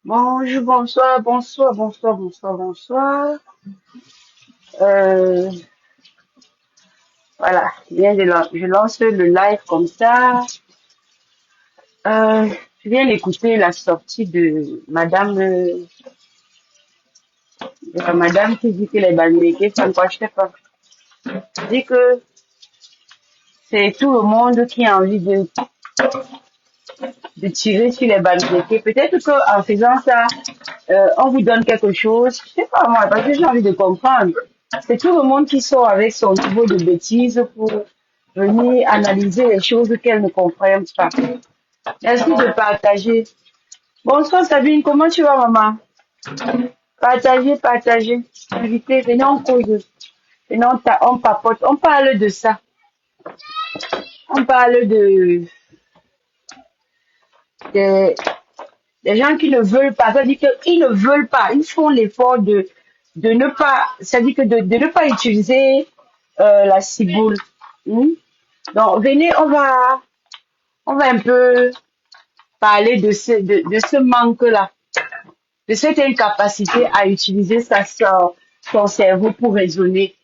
Bonjour, bonsoir, bonsoir, bonsoir, bonsoir, bonsoir. Euh, voilà, je lance le live comme ça. Euh, je viens d'écouter la sortie de la madame qui dit que les Bamileke, ça ne croit pas. Elle dit que c'est tout le monde qui a envie de tirer sur les Bamileke. Peut-être qu'en faisant ça, on vous donne quelque chose. Je sais pas moi, parce que j'ai envie de comprendre. C'est tout le monde qui sort avec son niveau de bêtises pour venir analyser les choses qu'elle ne comprennent pas. Merci de partager. Bonsoir Sabine, comment tu vas maman? Partagez, partagez. Invitez, venez en cause. Venez, on papote, on parle de ça. On parle de, des gens qui ne veulent pas. Ça dit qu'ils ne veulent pas. Ils font l'effort de ne pas, ça dit que de ne pas utiliser la ciboule. Hmm? Donc, venez, on va un peu parler de ce manque-là, de cette incapacité à utiliser son cerveau pour raisonner.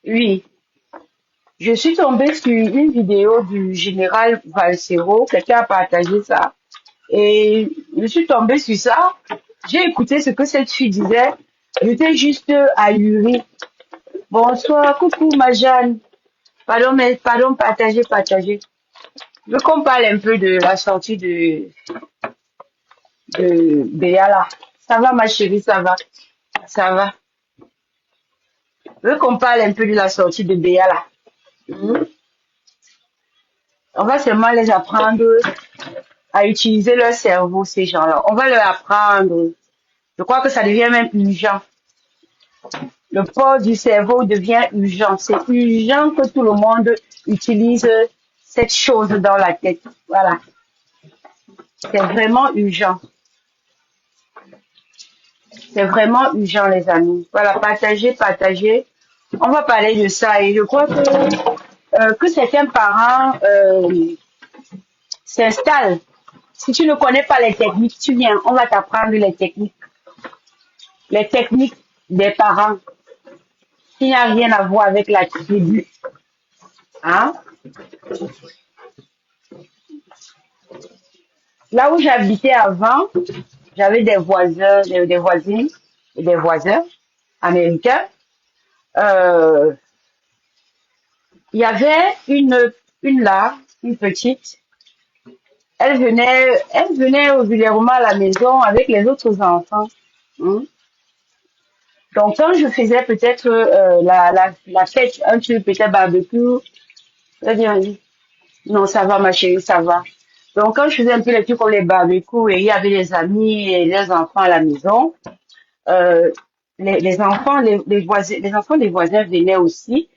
Oui, je suis tombée sur une vidéo du général Valsero, quelqu'un a partagé ça, et je suis tombée sur ça. J'ai écouté ce que cette fille disait, j'étais juste ahurie. Bonsoir, coucou ma Jeanne. Pardon, mais pardon, partagez, partagez. Je veux qu'on parle un peu de la sortie de Béala. Ça va ma chérie, ça va, ça va. Je veux qu'on parle un peu de la sortie de Béala. Hmm? On va seulement les apprendre à utiliser leur cerveau, ces gens-là. On va leur apprendre. Je crois que ça devient même urgent. Le port du cerveau devient urgent. C'est urgent que tout le monde utilise cette chose dans la tête. Voilà. C'est vraiment urgent. C'est vraiment urgent, les amis. Voilà, partagez, partagez. On va parler de ça et je crois que certains parents s'installent. Si tu ne connais pas les techniques, tu viens, on va t'apprendre les techniques des parents qui n'a rien à voir avec la tribu. Hein? Là où j'habitais avant, j'avais des voisines et des voisins américains. Euh, Il y avait une petite, elle venait régulièrement à la maison avec les autres enfants. Hein. Donc, quand je faisais peut-être la fête, un truc, peut-être barbecue, elle dit, non, ça va, ma chérie, ça va. Donc, quand je faisais un peu les trucs comme les barbecues et il y avait les amis et les enfants à la maison, euh, les enfants, les voisins, les enfants des voisins venaient aussi.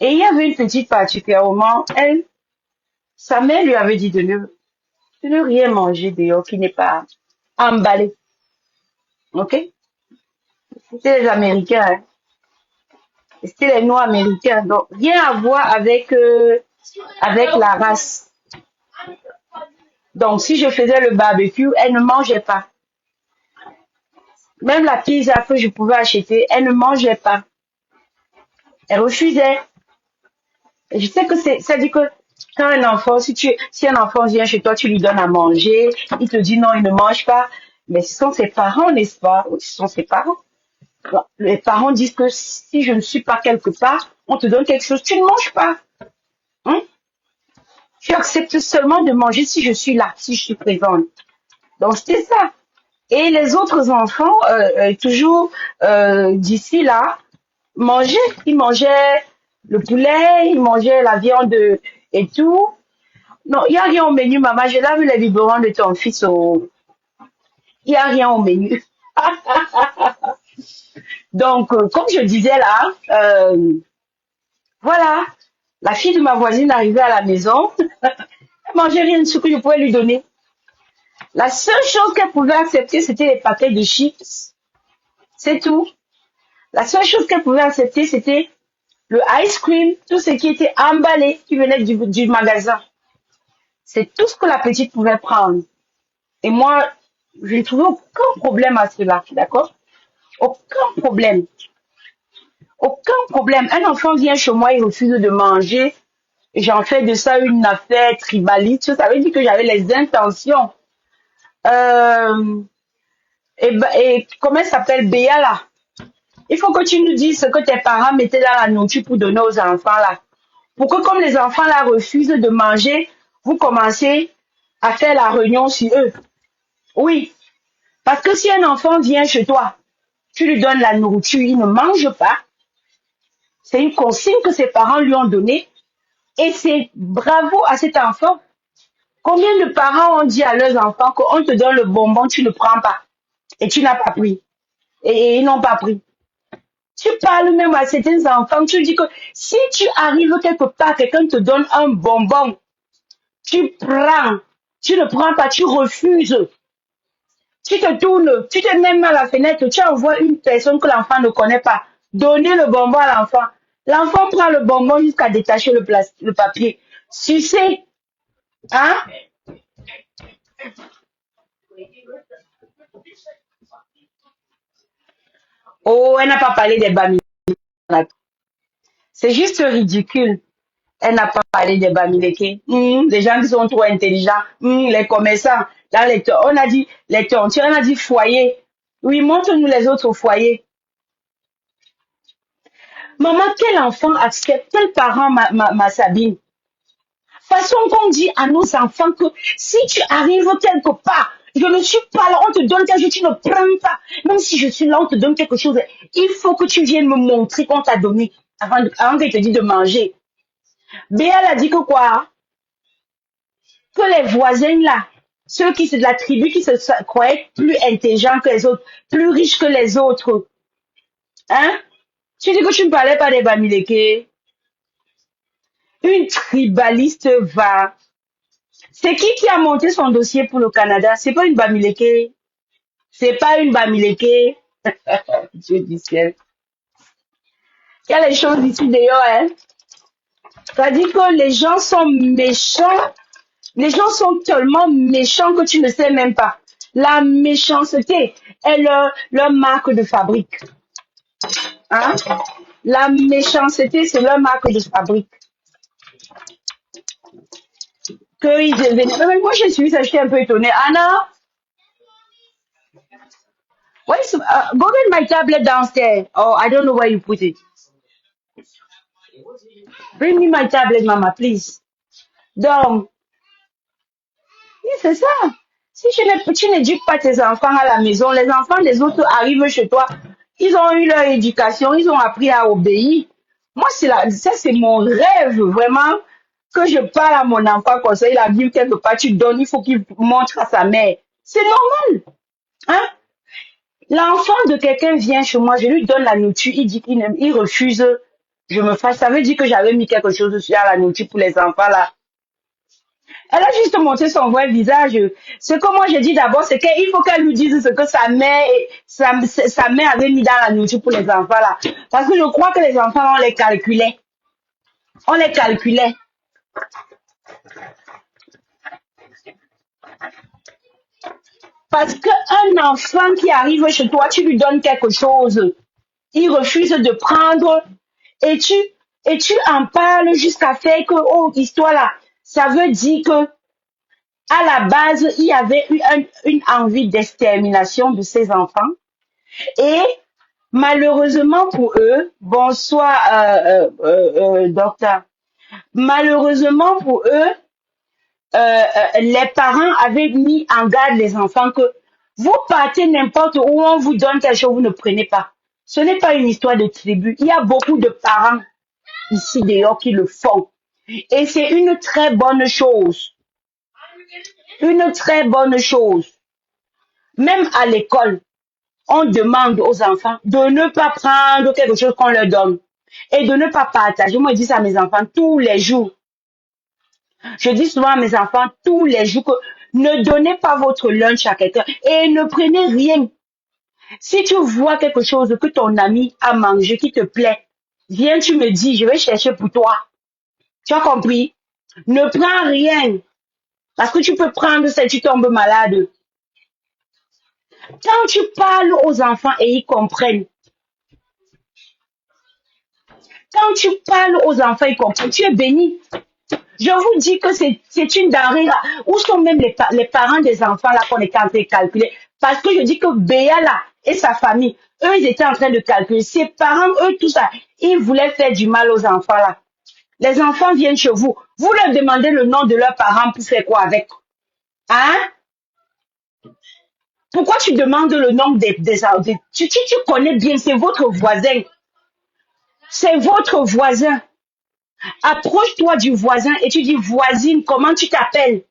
Et il y avait une petite particulièrement, sa mère lui avait dit de ne rien manger dehors qui n'est pas emballé. OK? C'était les Américains, hein. C'était les Noirs américains. Donc, rien à voir avec la race. Donc, si je faisais le barbecue, elle ne mangeait pas. Même la pizza que je pouvais acheter, elle ne mangeait pas. Elle refusait. Et je sais que ça dit que quand un enfant, si un enfant vient chez toi, tu lui donnes à manger, il te dit non, il ne mange pas. Mais ce sont ses parents, n'est-ce pas? Oui, ce sont ses parents. Les parents disent que si je ne suis pas quelque part, on te donne quelque chose, tu ne manges pas. Hein? Tu acceptes seulement de manger si je suis là, si je suis présente. Donc c'était ça. Et les autres enfants, toujours d'ici là, mangeaient. Ils mangeaient le poulet, ils mangeaient la viande et tout. Non, il n'y a rien au menu, maman. J'ai là vu les biberons de ton fils. Il n'y a rien au menu. Donc, comme je disais là, voilà, la fille de ma voisine arrivait à la maison, elle mangeait rien de ce que je pouvais lui donner. La seule chose qu'elle pouvait accepter, c'était les paquets de chips. C'est tout. La seule chose qu'elle pouvait accepter, c'était le ice cream, tout ce qui était emballé, qui venait du magasin. C'est tout ce que la petite pouvait prendre. Et moi, Je ne trouve aucun problème à cela, d'accord? Aucun problème. Aucun problème. Un enfant vient chez moi, il refuse de manger. J'en fais de ça une affaire tribaliste. Ça veut dire que j'avais les intentions. Euh, et comment elle s'appelle Béa là? Il faut que tu nous dises ce que tes parents mettaient dans la nourriture pour donner aux enfants là. Pour que comme les enfants là refusent de manger, vous commencez à faire la réunion sur eux. Oui. Parce que si un enfant vient chez toi, tu lui donnes la nourriture, il ne mange pas. C'est une consigne que ses parents lui ont donnée. Et c'est bravo à cet enfant. Combien de parents ont dit à leurs enfants qu'on te donne le bonbon, tu ne prends pas. Et tu n'as pas pris. Et ils n'ont pas pris. Tu parles même à certains enfants, tu dis que si tu arrives quelque part, quelqu'un te donne un bonbon, tu prends. Tu ne prends pas, tu refuses. Tu te tournes, tu te mets à la fenêtre, tu envoies une personne que l'enfant ne connaît pas. Donner le bonbon à l'enfant. L'enfant prend le bonbon jusqu'à détacher le papier. Sucer, hein? Oh, elle n'a pas parlé des bamilés. C'est juste ridicule. Elle n'a pas parlé des bamileke. Des gens qui sont trop intelligents. Les commerçants. Dans on a dit les tontures, on a dit foyer. Oui, montre-nous les autres foyers. Maman, quel enfant accepte, quel parent, ma Sabine? Façon qu'on dit à nos enfants que si tu arrives quelque part, je ne suis pas là, on te donne quelque chose, tu ne prends pas. Même si je suis là, on te donne quelque chose. Il faut que tu viennes me montrer qu'on t'a donné avant qu'il te dise de manger. Béa a dit que quoi? Que les voisins là, ceux qui sont de la tribu qui se croyaient plus intelligents que les autres, plus riches que les autres, hein? Tu dis que tu ne parlais pas des Bamileke. Une tribaliste va. C'est qui a monté son dossier pour le Canada? C'est pas une Bamileke. C'est pas une Bamileke. Dieu du ciel. Il y a les choses ici d'ailleurs, hein. Ça dit que les gens sont méchants. Les gens sont tellement méchants que tu ne sais même pas. La méchanceté est leur marque de fabrique. Hein? La méchanceté, c'est leur marque de fabrique. Même moi, je suis ça, j'étais un peu étonnée. Anna, go get my tablet downstairs. Oh, I don't know where you put it. Bring me my tablet, mama, please. Donc, oui, c'est ça. Si tu n'éduques pas tes enfants à la maison, les enfants des autres arrivent chez toi, ils ont eu leur éducation, ils ont appris à obéir. Moi, ça, c'est mon rêve, vraiment, que je parle à mon enfant comme ça, il a vu quelque part, tu donnes, il faut qu'il montre à sa mère. C'est normal. Hein? L'enfant de quelqu'un vient chez moi, je lui donne la nourriture, il dit il refuse, je me fâche. Ça veut dire que j'avais mis quelque chose sur la nourriture pour les enfants là. Elle a juste montré son vrai visage. Ce que moi je dis d'abord, c'est qu'il faut qu'elle nous dise ce que sa mère avait mis dans la nourriture pour les enfants là. Parce que je crois que les enfants, on les calculait. On les calculait. Parce qu'un enfant qui arrive chez toi, tu lui donnes quelque chose. Il refuse de prendre et tu en parles jusqu'à faire que, oh, histoire là, ça veut dire que à la base, il y avait eu une envie d'extermination de ces enfants. Et malheureusement pour eux, bonsoir, docteur, malheureusement pour eux, les parents avaient mis en garde les enfants que vous partez n'importe où, on vous donne quelque chose, vous ne prenez pas. Ce n'est pas une histoire de tribu. Il y a beaucoup de parents ici dehors qui le font. Et c'est une très bonne chose. Une très bonne chose. Même à l'école, on demande aux enfants de ne pas prendre quelque chose qu'on leur donne et de ne pas partager. Moi, je dis ça à mes enfants tous les jours. Je dis souvent à mes enfants tous les jours que ne donnez pas votre lunch à quelqu'un et ne prenez rien. Si tu vois quelque chose que ton ami a mangé qui te plaît, viens, tu me dis, je vais chercher pour toi. Tu as compris? Ne prends rien parce que tu peux prendre ça et tu tombes malade. Quand tu parles aux enfants et ils comprennent, quand tu parles aux enfants, ils comprennent, tu es béni. Je vous dis que c'est une denrée rare. Où sont même les parents des enfants là qu'on est en train de calculer? Parce que je dis que Béa là et sa famille, eux, ils étaient en train de calculer. Ses parents, eux, tout ça, ils voulaient faire du mal aux enfants là. Les enfants viennent chez vous. Vous leur demandez le nom de leurs parents pour faire quoi avec? Hein? Pourquoi tu demandes le nom tu connais bien, c'est votre voisin. C'est votre voisin. Approche-toi du voisin et tu dis, voisine, comment tu t'appelles?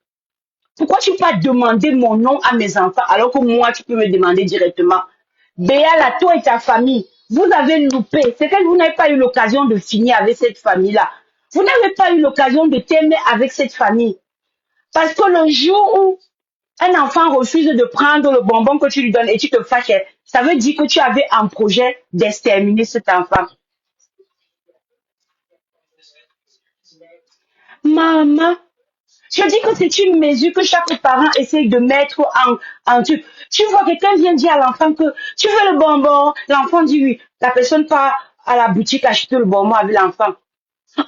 Pourquoi tu peux pas demander mon nom à mes enfants alors que moi, tu peux me demander directement? Béa, là, toi et ta famille, vous avez loupé. C'est que vous n'avez pas eu l'occasion de finir avec cette famille-là. Vous n'avez pas eu l'occasion de t'aimer avec cette famille. Parce que le jour où un enfant refuse de prendre le bonbon que tu lui donnes et tu te fâches, ça veut dire que tu avais un projet d'exterminer cet enfant. Maman, je dis que c'est une mesure que chaque parent essaie de mettre en truc. Tu vois, quelqu'un vient dire à l'enfant que tu veux le bonbon. L'enfant dit oui. La personne part à la boutique acheter le bonbon avec l'enfant.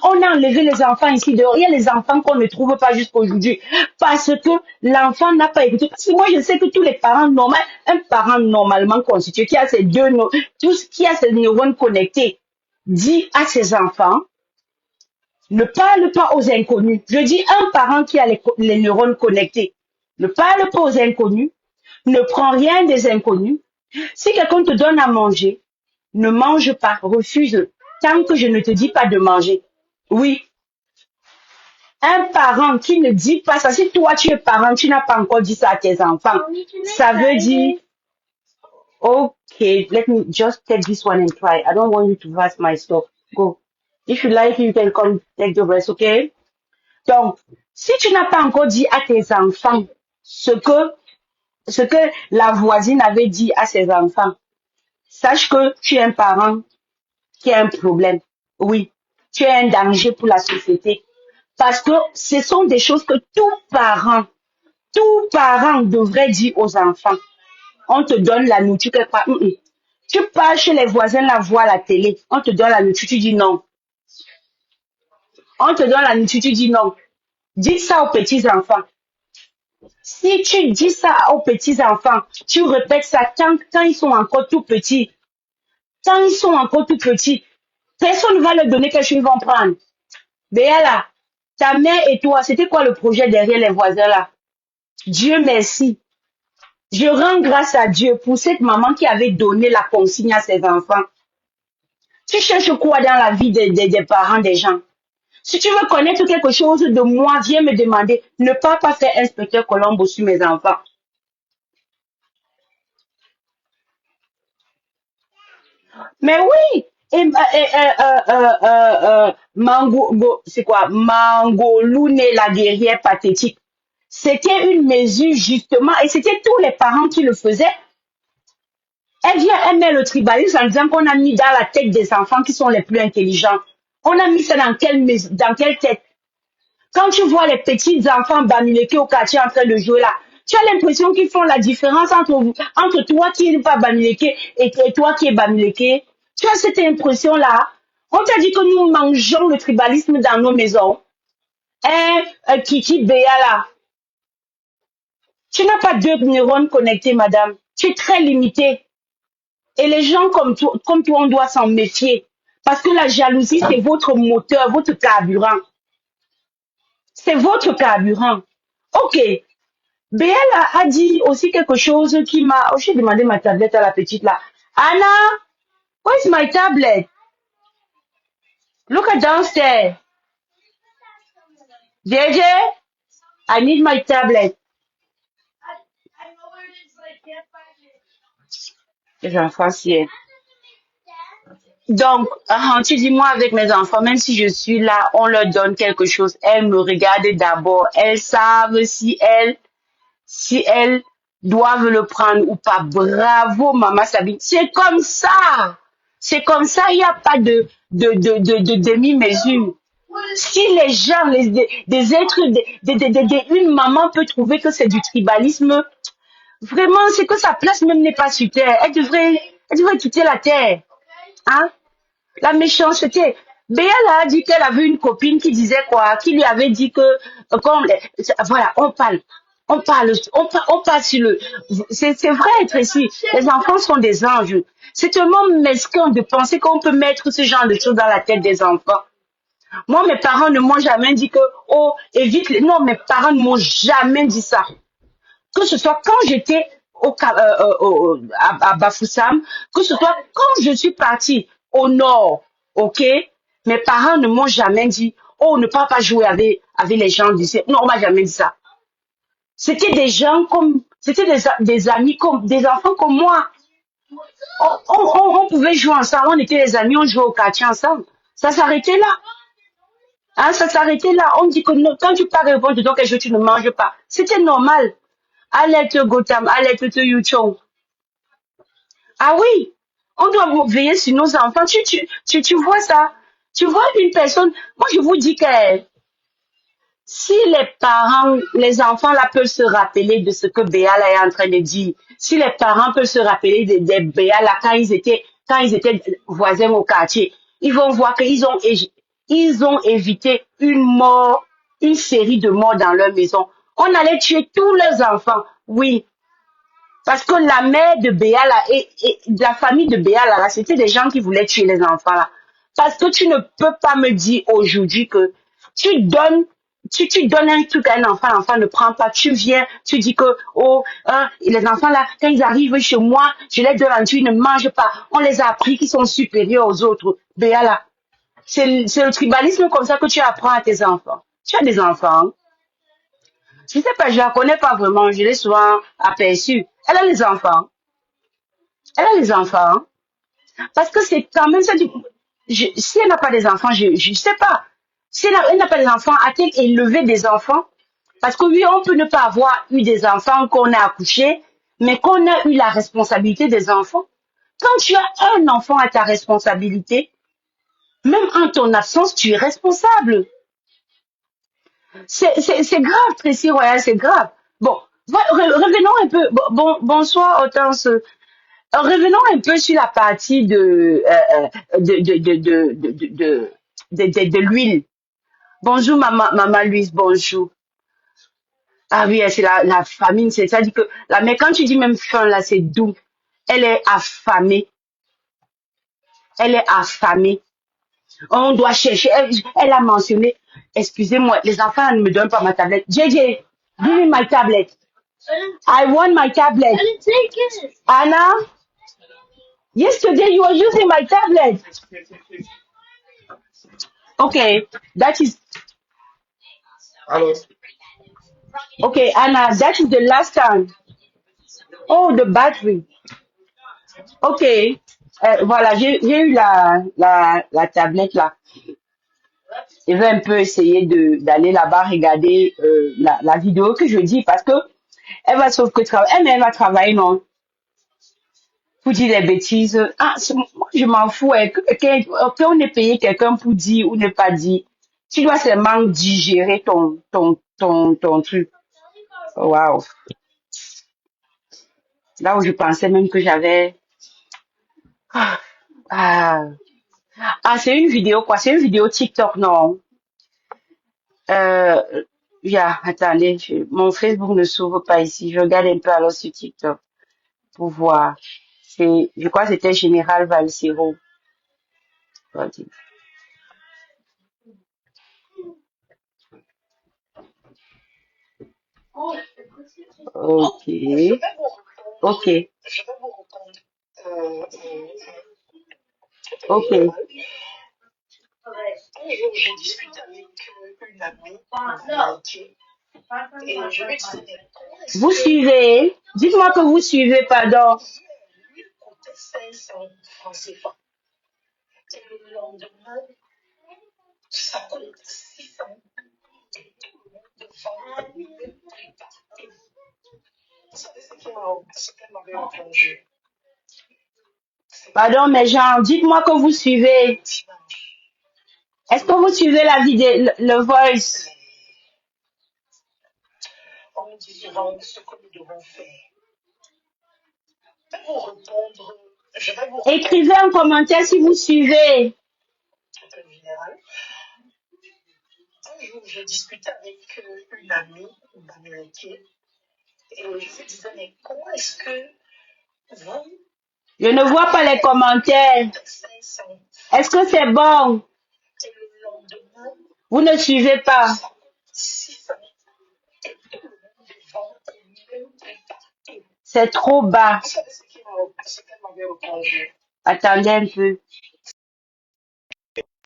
On a enlevé les enfants ici dehors. Il y a les enfants qu'on ne trouve pas jusqu'aujourd'hui. Parce que l'enfant n'a pas écouté. Parce que moi, je sais que tous les parents normaux, un parent normalement constitué, qui a qui a ses neurones connectés, dit à ses enfants, ne parle pas aux inconnus. Je dis un parent qui a les neurones connectés. Ne parle pas aux inconnus. Ne prends rien des inconnus. Si quelqu'un te donne à manger, ne mange pas, refuse. Tant que je ne te dis pas de manger. Oui, un parent qui ne dit pas ça, si toi tu es parent, tu n'as pas encore dit ça à tes enfants, ça veut dire, okay, let me just take this one and try. I don't want you to pass my stuff. Go. If you like, you can come take the rest, okay? Donc, si tu n'as pas encore dit à tes enfants ce que la voisine avait dit à ses enfants, sache que tu es un parent qui a un problème. Oui, tu es un danger pour la société. Parce que ce sont des choses que tout parent devrait dire aux enfants. On te donne la nourriture quelque part. Tu pars chez les voisins la voir à la télé. On te donne la nourriture, tu dis non. On te donne la nourriture, tu dis non. Dis ça aux petits-enfants. Si tu dis ça aux petits-enfants, tu répètes ça quand ils sont encore tout petits. Quand ils sont encore tout petits, personne ne va leur donner quelque chose, ils vont prendre. Béa là, ta mère et toi, c'était quoi le projet derrière les voisins là? Dieu merci. Je rends grâce à Dieu pour cette maman qui avait donné la consigne à ses enfants. Tu cherches quoi dans la vie des parents des gens? Si tu veux connaître quelque chose de moi, viens me demander. Ne pas faire inspecteur Colombo sur mes enfants. Mais oui, c'est quoi? Mangoloune, la guerrière pathétique. C'était une mesure justement, et c'était tous les parents qui le faisaient. Elle vient, elle met le tribalisme en disant qu'on a mis dans la tête des enfants qui sont les plus intelligents. On a mis ça dans quelle tête? Quand tu vois les petits enfants bamileke au quartier en train de jouer là, tu as l'impression qu'ils font la différence entre toi qui n'est pas bamileke et toi qui es bamileke. Tu as cette impression-là. On t'a dit que nous mangeons le tribalisme dans nos maisons. Kiki Béa là. Tu n'as pas deux neurones connectés, madame. Tu es très limitée. Et les gens comme toi, on doit s'en méfier. Parce que la jalousie, c'est votre moteur, votre carburant. C'est votre carburant. Ok. Béa a dit aussi quelque chose qui m'a... Oh, j'ai demandé ma tablette à la petite là. Anna, where's my tablet? Look at downstairs. JJ, I need my tablet. Les enfants, si. Donc, tu dis moi avec mes enfants, même si je suis là, on leur donne quelque chose. Elles me regardent d'abord. Elles savent si elles doivent le prendre ou pas. Bravo, maman Sabine. C'est comme ça. C'est comme ça. Il n'y a pas de demi-mesure. Si les gens, des êtres, une maman peut trouver que c'est du tribalisme, Vraiment, c'est que sa place même n'est pas sur terre. Elle devrait quitter la terre. Hein? La méchanceté. Béala a dit qu'elle avait une copine qui disait quoi? Qui lui avait dit que, voilà, on parle sur le, c'est vrai être ici. Les enfants sont des anges. C'est tellement mesquin de penser qu'on peut mettre ce genre de choses dans la tête des enfants. Moi, mes parents ne m'ont jamais dit que, oh, évite, non, mes parents ne m'ont jamais dit ça. Que ce soit quand j'étais à Bafoussam, que ce soit quand je suis partie au nord, ok? Mes parents ne m'ont jamais dit, oh, ne pas jouer avec les gens d'ici. Non, on m'a jamais dit ça. C'était des gens comme, c'était des amis comme, des enfants comme moi. On pouvait jouer ensemble, on était des amis, on jouait au quartier ensemble. Ça s'arrêtait là. Hein, ça s'arrêtait là. On dit que non, quand tu pars répondre donc quelque chose, tu ne manges pas. C'était normal. Allez te Gotham, allez te Yuchong. Ah oui, on doit veiller sur nos enfants. Tu vois ça? Tu vois une personne, moi je vous dis que si les parents, les enfants là peuvent se rappeler de ce que Béa est en train de dire, si les parents peuvent se rappeler des Béa là quand ils étaient voisins au quartier, ils vont voir ils ont évité une mort, une série de morts dans leur maison. On allait tuer tous leurs enfants. Oui, parce que la mère de Béa là, et la famille de Béa là, c'était des gens qui voulaient tuer les enfants là. Parce que tu ne peux pas me dire aujourd'hui que tu donnes, tu donnes un truc à un enfant, l'enfant ne prend pas, tu viens, tu dis que, oh, hein, les enfants là, quand ils arrivent chez moi, je les donne un truc, ils ne mangent pas. On les a appris qu'ils sont supérieurs aux autres. Béa là, c'est le tribalisme comme ça que tu apprends à tes enfants. Tu as des enfants. Je sais pas, je la connais pas vraiment, je l'ai souvent aperçue. Elle a les enfants. Elle a les enfants. Parce que c'est quand même ça. Si elle n'a pas des enfants, je sais pas. Si elle n'a pas des enfants, a-t-elle élevé des enfants? Parce que oui, on peut ne pas avoir eu des enfants qu'on a accouchés, mais qu'on a eu la responsabilité des enfants. Quand tu as un enfant à ta responsabilité, même en ton absence, tu es responsable. C'est grave, Tracy Royal, c'est grave. Bon, revenons un peu. Bonsoir, Hortense. Revenons un peu sur la partie de l'huile. Bonjour, maman Louise, bonjour. Ah oui, c'est la famine, c'est ça dit que mais quand tu dis même faim, là, c'est doux. Elle est affamée. Elle est affamée. On doit chercher. Elle a mentionné, excusez-moi, les enfants ne me donnent pas ma tablette. JJ, give me my tablet. I want my tablet. Anna, yesterday you were using my tablet. Okay, that is okay, Anna. That is the last time. Oh, the battery. Okay, voilà, j'ai eu la tablette là. Je vais un peu essayer d'aller là-bas regarder la vidéo que je dis parce que elle va sauf que travailler. Elle va travailler non pour dire des bêtises. Ah, moi je m'en fous. Qu'on ait payé quelqu'un pour dire ou ne pas dire. Tu dois seulement digérer ton truc. Waouh. Là où je pensais même que j'avais. Ah, ah, c'est une vidéo quoi? C'est une vidéo TikTok, non? Euh, attendez, mon Facebook ne s'ouvre pas ici. Je regarde un peu alors sur TikTok pour voir. Je crois que c'était Général Valsero. Ok, ok, ok. Vous suivez? Dites-moi que vous suivez, pardon. Pardon, mais Jean, dites-moi que vous suivez. Est-ce que vous suivez la vidéo, le voice? vous répondre. Écrivez en commentaire si vous suivez. En général. Un jour, je discutais avec une amie bamileke et je lui disais, mais comment est-ce que vous, Je ne vois pas les commentaires. 500 Est-ce que c'est bon? et le lendemain, Vous ne suivez pas. 600 et tout le monde vend au même prix partout. C'est trop bas. Vous savez ce qu'elle m'avait répondu? Attendez un peu.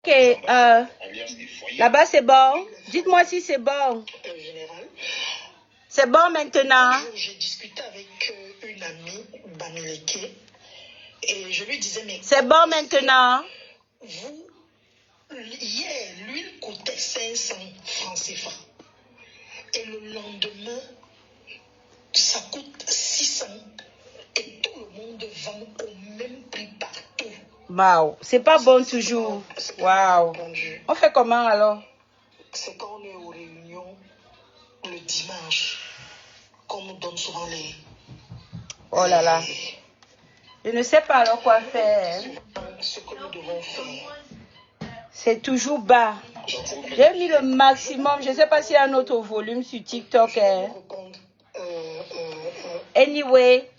Ok, là-bas c'est bon. Dites-moi si c'est bon. En général. C'est bon maintenant. Un jour, j'ai discuté avec une amie bamileke et je lui disais, mais c'est bon maintenant. Vous, hier, l'huile coûtait 500 francs CFA. Et le lendemain, ça coûte 600. Et tout le monde vend au même prix partout. Waouh, c'est pas bon toujours. Waouh. On fait comment alors? C'est quand on est aux réunions le dimanche qu'on nous donne souvent les... Oh là là. Je ne sais pas alors quoi faire. Ce que nous devons faire. C'est toujours bas. J'ai mis le maximum. Je ne sais pas s'il y a un autre volume sur TikTok. Anyway.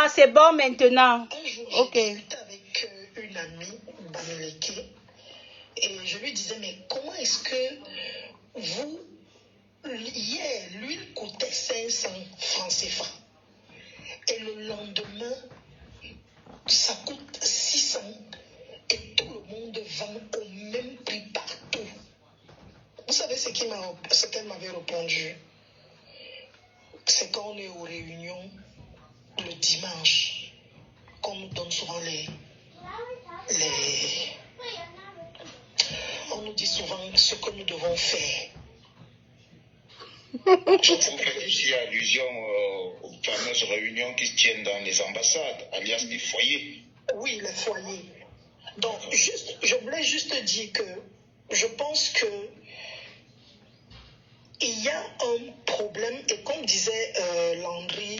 C'est bon maintenant. Un jour, ok. J'ai discuté avec une amie bamileke et je lui disais, mais comment est-ce que vous, hier, l'huile coûtait 500 francs CFA et le lendemain, ça coûte 600 et tout le monde vend au même prix partout. Vous savez ce qu'elle m'avait répondu? C'est quand on est aux réunions le dimanche qu'on nous donne souvent on nous dit souvent ce que nous devons faire. Je vous faites aussi allusion aux fameuses réunions qui se tiennent dans les ambassades, alias les foyers. Oui, les foyers. Donc, je voulais juste dire que je pense que il y a un problème, et comme disait Landry.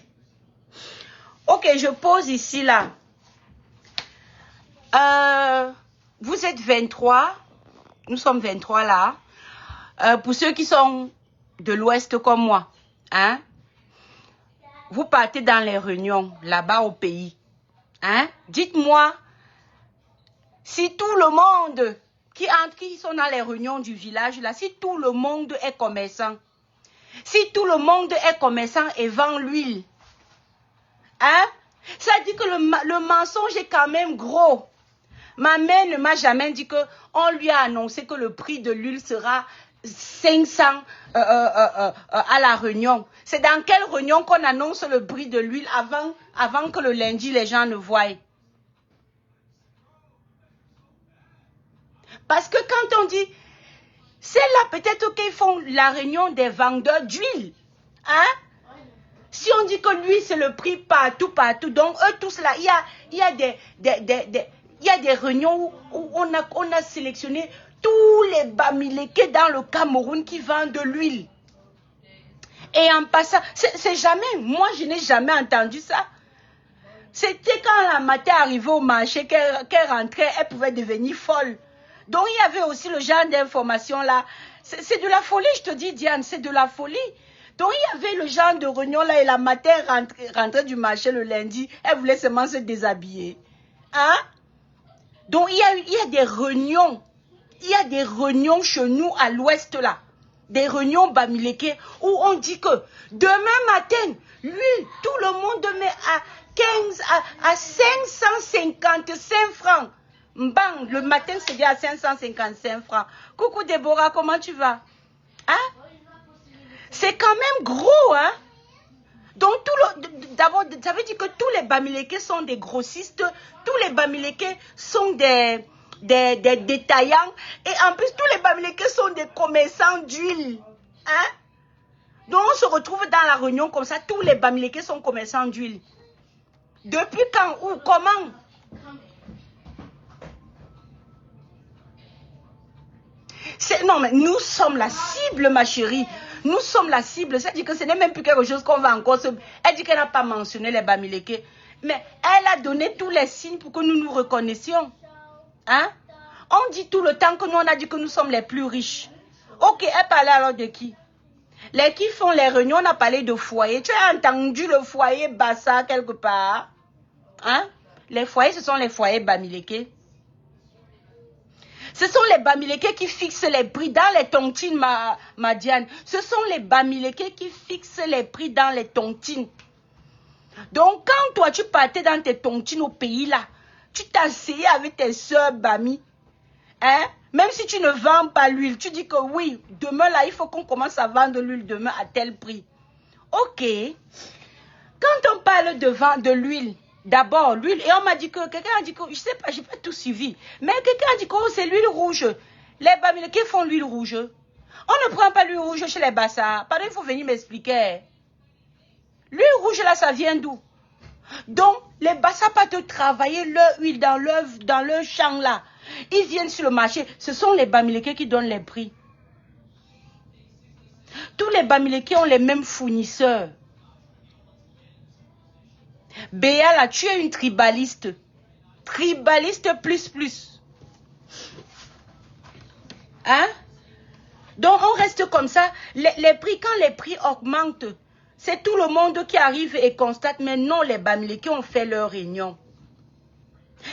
Ok, je pose ici là. Vous êtes 23. Nous sommes 23 là. Pour ceux qui sont de l'Ouest comme moi, hein, vous partez dans les réunions là-bas au pays. Hein? Dites-moi si tout le monde qui sont dans les réunions du village là, si tout le monde est commerçant, si tout le monde est commerçant et vend l'huile, hein? Ça dit que le mensonge est quand même gros. Ma mère ne m'a jamais dit qu'on lui a annoncé que le prix de l'huile sera 500 à la réunion. C'est dans quelle réunion qu'on annonce le prix de l'huile avant que le lundi les gens ne voient? Parce que quand on dit, c'est là peut-être qu'ils font la réunion des vendeurs d'huile. Hein? Si on dit que l'huile c'est le prix partout, donc eux tous là, il y a des réunions où on a sélectionné tous les bamileke dans le Cameroun qui vendent de l'huile. Et en passant, c'est jamais, moi je n'ai jamais entendu ça. C'était quand la matin arrivait au marché, qu'elle rentrait, elle pouvait devenir folle. Donc il y avait aussi le genre d'information là. C'est de la folie, je te dis Diane, c'est de la folie. Donc il y avait le genre de réunion là et la matin rentrait du marché le lundi, elle voulait seulement se déshabiller. Hein? Donc il y a des réunions. Il y a des réunions chez nous à l'ouest là. Des réunions bamileke où on dit que demain matin, l'huile, tout le monde met à 555 francs. Bang, le matin c'est bien à 555 francs. Coucou Déborah, comment tu vas? Hein? C'est quand même gros, hein? Donc, d'abord, ça veut dire que tous les bamileke sont des grossistes, tous les bamileke sont des détaillants, et en plus, tous les bamileke sont des commerçants d'huile. Hein? Donc, on se retrouve dans la réunion comme ça, tous les bamileke sont commerçants d'huile. Depuis quand? Où? Comment? Non, mais nous sommes la cible, ma chérie. Nous sommes la cible. Ça dit que ce n'est même plus quelque chose qu'on va encore se... Elle dit qu'elle n'a pas mentionné les Bamileke. Mais elle a donné tous les signes pour que nous nous reconnaissions. Hein? On dit tout le temps que nous, on a dit que nous sommes les plus riches. Ok, elle parlait alors de qui? Les qui font les réunions, on a parlé de foyer. Tu as entendu le foyer Bassa quelque part? Hein? Les foyers, ce sont les foyers Bamileke. Ce sont les Bamileke qui fixent les prix dans les tontines, ma Diane. Ce sont les Bamileke qui fixent les prix dans les tontines. Donc, quand toi, tu partais dans tes tontines au pays là, tu t'asseyais avec tes soeurs Bami. Hein? Même si tu ne vends pas l'huile, tu dis que oui, demain là, il faut qu'on commence à vendre l'huile demain à tel prix. Ok. Quand on parle de l'huile, d'abord l'huile, et on m'a dit que, quelqu'un a dit que, je sais pas, j'ai pas tout suivi, mais quelqu'un a dit que oh, c'est l'huile rouge. Les Bamileke font l'huile rouge. On ne prend pas l'huile rouge chez les Bassa. Pardon, il faut venir m'expliquer. L'huile rouge là, ça vient d'où? Donc, les Bassa pas te travailler leur huile dans leur champ là. Ils viennent sur le marché. Ce sont les Bamileke qui donnent les prix. Tous les Bamileke ont les mêmes fournisseurs. Béa là, tu es une tribaliste. Tribaliste plus. Hein? Donc, on reste comme ça. Les prix, quand les prix augmentent, c'est tout le monde qui arrive et constate. Mais non, les Bamileke ont fait leur réunion.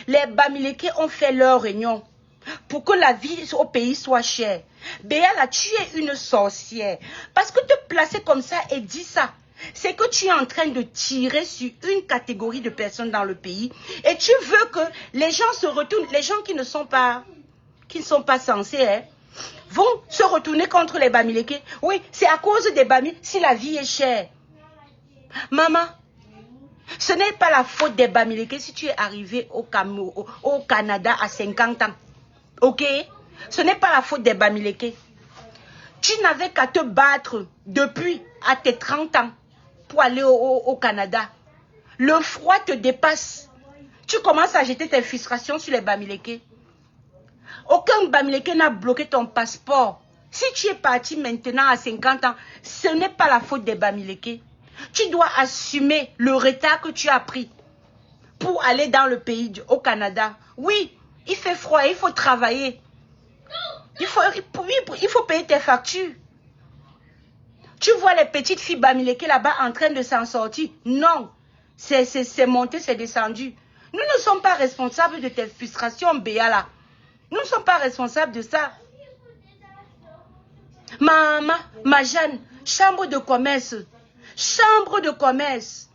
Les Bamileke ont fait leur réunion pour que la vie au pays soit chère. Béa là, tu es une sorcière. Parce que te placer comme ça et dire ça, c'est que tu es en train de tirer sur une catégorie de personnes dans le pays. Et tu veux que les gens se retournent, les gens qui ne sont pas censés, hein, vont se retourner contre les Bamileke. Oui, c'est à cause des Bamileke si la vie est chère. Maman, ce n'est pas la faute des Bamileke si tu es arrivé au Canada à 50 ans. Ok? Ce n'est pas la faute des Bamileke. Tu n'avais qu'à te battre depuis à tes 30 ans pour aller au Canada. Le froid te dépasse. Tu commences à jeter tes frustrations sur les Bamileke. Aucun Bamileke n'a bloqué ton passeport. Si tu es parti maintenant à 50 ans, ce n'est pas la faute des Bamileke. Tu dois assumer le retard que tu as pris pour aller dans le pays, au Canada. Oui, il fait froid, il faut travailler. Il faut payer tes factures. Tu vois les petites filles Bamileke là-bas en train de s'en sortir. Non, c'est monté, c'est descendu. Nous ne sommes pas responsables de tes frustrations, Béa là. Nous ne sommes pas responsables de ça. Ma Jeanne, chambre de commerce. Chambre de commerce.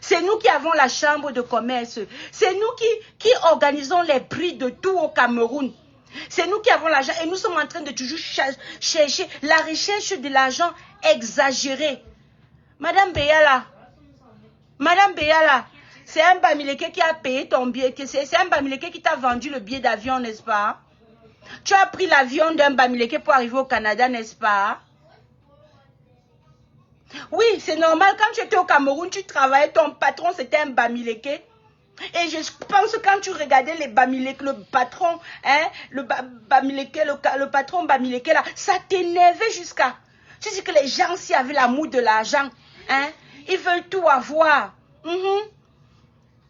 C'est nous qui avons la chambre de commerce. C'est nous qui organisons les prix de tout au Cameroun. C'est nous qui avons l'argent et nous sommes en train de toujours chercher la recherche de l'argent exagéré. Madame Béala, c'est un Bamileke qui a payé ton billet. C'est un Bamileke qui t'a vendu le billet d'avion, n'est-ce pas? Tu as pris l'avion d'un Bamileke pour arriver au Canada, n'est-ce pas? Oui, c'est normal. Quand tu étais au Cameroun, tu travaillais, ton patron, c'était un Bamileke. Et je pense que quand tu regardais les Bamileke, le patron, hein, le patron Bamileke, là, ça t'énervait jusqu'à... Tu sais que les gens, s'ils avaient l'amour de l'argent, hein, ils veulent tout avoir.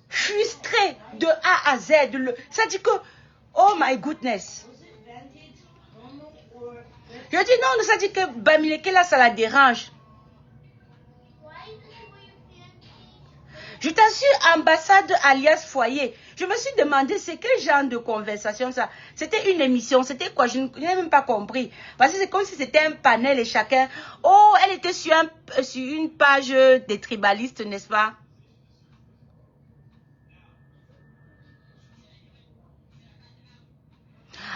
Frustrés de A à Z. Ça dit que, oh my goodness. Je dis non, ça dit que Bamileke, là, ça la dérange. Je t'assure, ambassade alias foyer. Je me suis demandé c'est quel genre de conversation ça. C'était une émission, c'était quoi? Je n'ai même pas compris. Parce que c'est comme si c'était un panel et chacun... Oh, elle était sur une page des tribalistes, n'est-ce pas?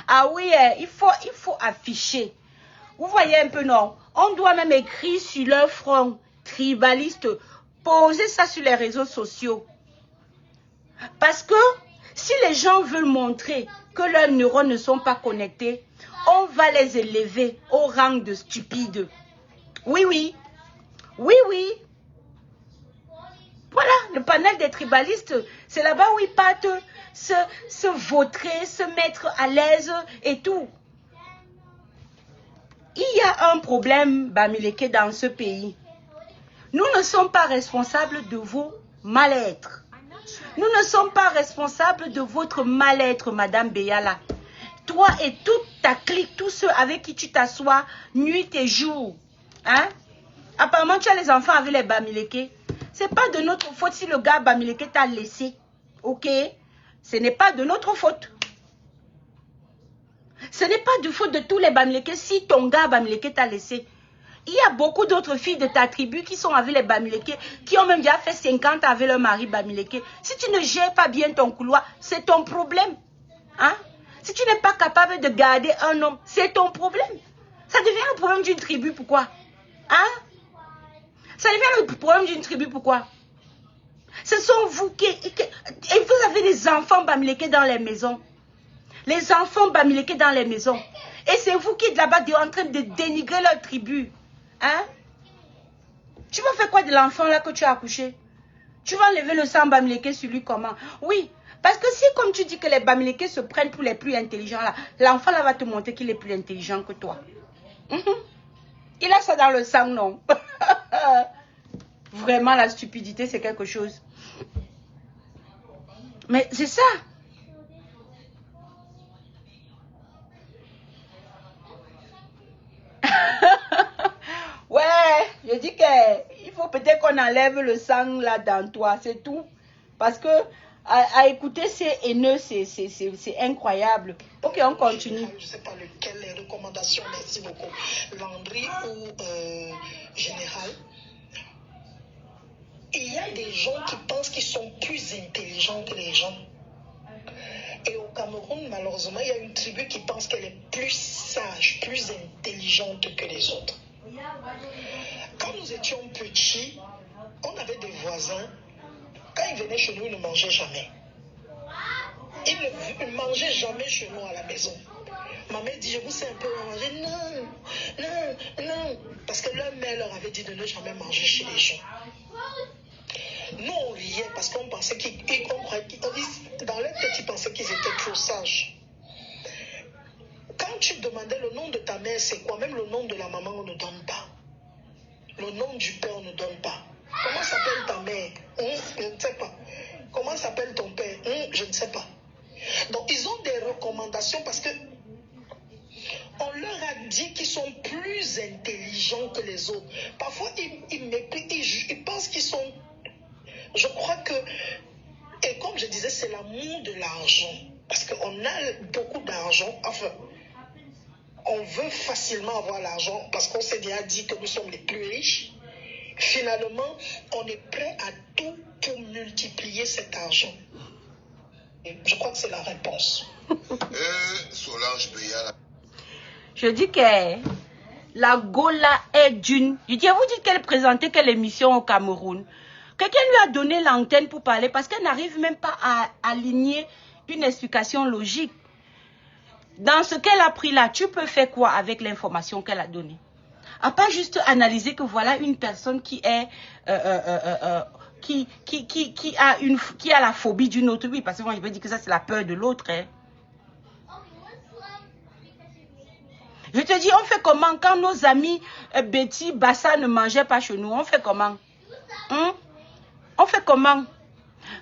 Ah oui, il faut afficher. Vous voyez un peu, non? On doit même écrire sur leur front tribaliste. Posez ça sur les réseaux sociaux. Parce que si les gens veulent montrer que leurs neurones ne sont pas connectés, on va les élever au rang de stupides. Oui, oui. Oui, oui. Voilà, le panel des tribalistes, c'est là-bas où ils partent se vautrer, se mettre à l'aise et tout. il y a un problème, Bamileke, dans ce pays. Nous ne sommes pas responsables de vos mal-être. Nous ne sommes pas responsables de votre mal-être, Madame Beyala. Toi et toute ta clique, tous ceux avec qui tu t'assois nuit et jour. Hein? Apparemment, tu as les enfants avec les Bamileke. Ce n'est pas de notre faute si le gars Bamileke t'a laissé. Ok? Ce n'est pas de notre faute. Ce n'est pas du faute de tous les Bamileke si ton gars Bamileke t'a laissé. Il y a beaucoup d'autres filles de ta tribu qui sont avec les Bamileke, qui ont même déjà fait 50 ans avec leur mari Bamileke. Si tu ne gères pas bien ton couloir, c'est ton problème. Hein? Si tu n'es pas capable de garder un homme, c'est ton problème. Ça devient le problème d'une tribu, pourquoi? Hein? Ça devient le problème d'une tribu, pourquoi? Ce sont vous qui... Et vous avez des enfants Bamileke dans les maisons. Les enfants Bamileke dans les maisons. Et c'est vous qui êtes là-bas en train de dénigrer leur tribu. Hein? Tu vas faire quoi de l'enfant là que tu as accouché? Tu vas enlever le sang Bamileke sur lui comment? Oui, parce que si comme tu dis que les Bamileke se prennent pour les plus intelligents là, l'enfant là va te montrer qu'il est plus intelligent que toi. Il a ça dans le sang, non? Vraiment, la stupidité, c'est quelque chose. Mais c'est ça. Ouais, je dis qu'il faut peut-être qu'on enlève le sang là dans toi, c'est tout. Parce que à écouter ces haineux, c'est incroyable. Ok, on continue. Je ne sais pas lequel, les recommandations, merci beaucoup. Landry ou Général. Il y a des gens qui pensent qu'ils sont plus intelligents que les gens. Et au Cameroun, malheureusement, il y a une tribu qui pense qu'elle est plus sage, plus intelligente que les autres. Quand nous étions petits, on avait des voisins. Quand ils venaient chez nous, ils ne mangeaient jamais. Ils ne mangeaient jamais chez nous à la maison. Ma mère dit, je vous sais un peu manger. Non, non, non. Parce que leur mère leur avait dit de ne jamais manger chez les gens. Nous, on riait parce qu'on pensait dans leur tête, ils pensaient qu'ils étaient trop sages. Quand tu demandais le nom de ta mère, c'est quoi? Même le nom de la maman, on ne donne pas. Le nom du père, on ne donne pas. Comment s'appelle ta mère? Je ne sais pas. Comment s'appelle ton père? Je ne sais pas. Donc, ils ont des recommandations parce que on leur a dit qu'ils sont plus intelligents que les autres. Parfois, ils pensent qu'ils sont... Je crois que... Et comme je disais, c'est l'amour de l'argent. Parce qu'on a beaucoup d'argent. Enfin, on veut facilement avoir l'argent parce qu'on s'est déjà dit que nous sommes les plus riches. Finalement, on est prêt à tout pour multiplier cet argent. Et je crois que c'est la réponse. Solange Beyala. Je dis que la Gola est d'une... Je dis, vous dites qu'elle présentait quelle émission au Cameroun? Quelqu'un lui a donné l'antenne pour parler parce qu'elle n'arrive même pas à aligner une explication logique. Dans ce qu'elle a pris là, tu peux faire quoi avec l'information qu'elle a donnée? À pas juste analyser que voilà une personne qui est... qui a la phobie d'une autre. Oui, parce que moi je veux dire que ça c'est la peur de l'autre. Hein. Je te dis, on fait comment quand nos amis Betty, Bassa ne mangeaient pas chez nous? On fait comment? On fait comment?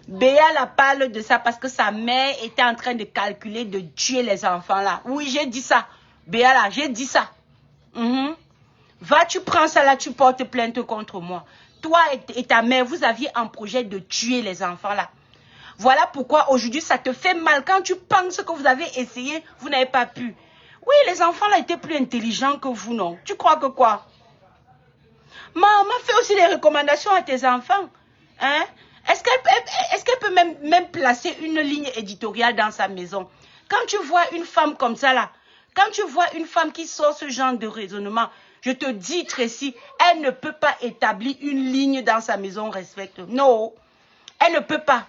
Béa la parle de ça parce que sa mère était en train de calculer de tuer les enfants là. Oui, j'ai dit ça. Béa là, j'ai dit ça. Va, tu prends ça là, tu portes plainte contre moi. Toi et ta mère, vous aviez un projet de tuer les enfants là. Voilà pourquoi aujourd'hui ça te fait mal. Quand tu penses que vous avez essayé, vous n'avez pas pu. Oui, les enfants là étaient plus intelligents que vous, non? Tu crois que quoi? Maman fait aussi des recommandations à tes enfants. Hein? Est-ce qu'elle peut même placer une ligne éditoriale dans sa maison? Quand tu vois une femme comme ça là, quand tu vois une femme qui sort ce genre de raisonnement, je te dis, Tracy, elle ne peut pas établir une ligne dans sa maison respecte. Non, elle ne peut pas.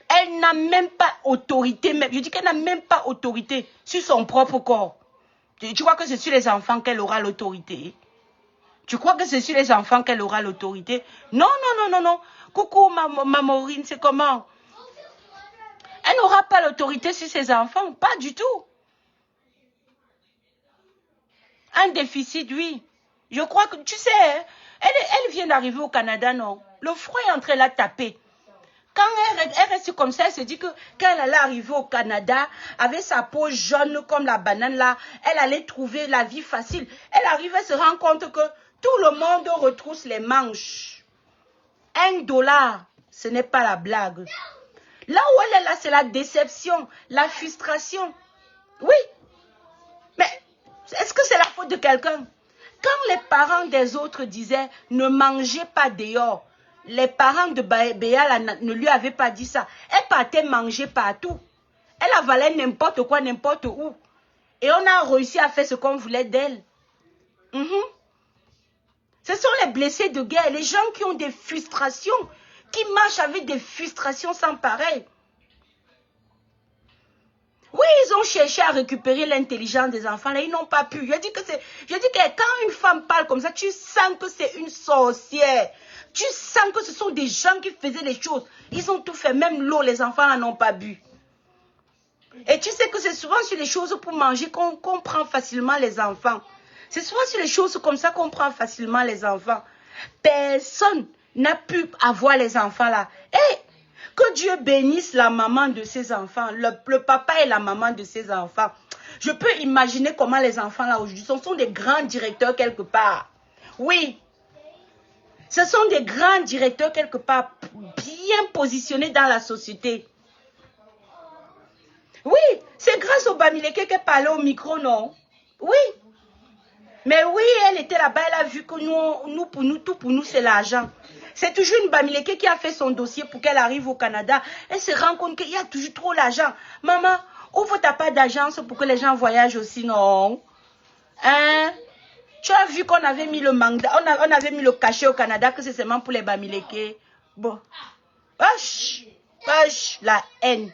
Elle n'a même pas autorité. Je dis qu'elle n'a même pas autorité sur son propre corps. Tu crois que c'est sur les enfants qu'elle aura l'autorité? Tu crois que c'est sur les enfants qu'elle aura l'autorité? Non, non, non, non, non. Coucou, Maureen, c'est comment? Elle n'aura pas l'autorité sur ses enfants. Pas du tout. Un déficit, oui. Je crois que, tu sais, hein, elle vient d'arriver au Canada, non? Le froid est en train de la taper. Quand elle reste comme ça, elle se dit que quand elle allait arriver au Canada, avec sa peau jaune comme la banane là, elle allait trouver la vie facile. Elle arrive, elle se rend compte que tout le monde retrousse les manches. $1, ce n'est pas la blague. Là où elle est là, c'est la déception, la frustration. Oui. Mais est-ce que c'est la faute de quelqu'un? Quand les parents des autres disaient ne mangez pas dehors, les parents de Béa ne lui avaient pas dit ça. Elle partait manger partout. Elle avalait n'importe quoi, n'importe où. Et on a réussi à faire ce qu'on voulait d'elle. Ce sont les blessés de guerre, les gens qui ont des frustrations, qui marchent avec des frustrations sans pareil. Oui, ils ont cherché à récupérer l'intelligence des enfants, là, ils n'ont pas pu. Je dis que quand une femme parle comme ça, tu sens que c'est une sorcière. Tu sens que ce sont des gens qui faisaient les choses. Ils ont tout fait, même l'eau, les enfants n'en ont pas bu. Et tu sais que c'est souvent sur les choses pour manger qu'on prend facilement les enfants. C'est souvent sur les choses comme ça qu'on prend facilement les enfants. Personne n'a pu avoir les enfants là. Et que Dieu bénisse la maman de ses enfants, le papa et la maman de ses enfants. Je peux imaginer comment les enfants là aujourd'hui, ce sont des grands directeurs quelque part. Oui. Ce sont des grands directeurs quelque part, bien positionnés dans la société. Oui, c'est grâce au Bamileke qu'elle parlait au micro, non? Oui. Mais oui, elle était là-bas, elle a vu que tout pour nous, c'est l'argent. C'est toujours une Bamileke qui a fait son dossier pour qu'elle arrive au Canada. Elle se rend compte qu'il y a toujours trop d'argent. Maman, ouvre ta part d'agence pour que les gens voyagent aussi, non? Hein? Tu as vu qu'on avait mis le mandat, on avait mis le cachet au Canada que c'est seulement pour les Bamileke. Bon. Wesh, wesh, la haine.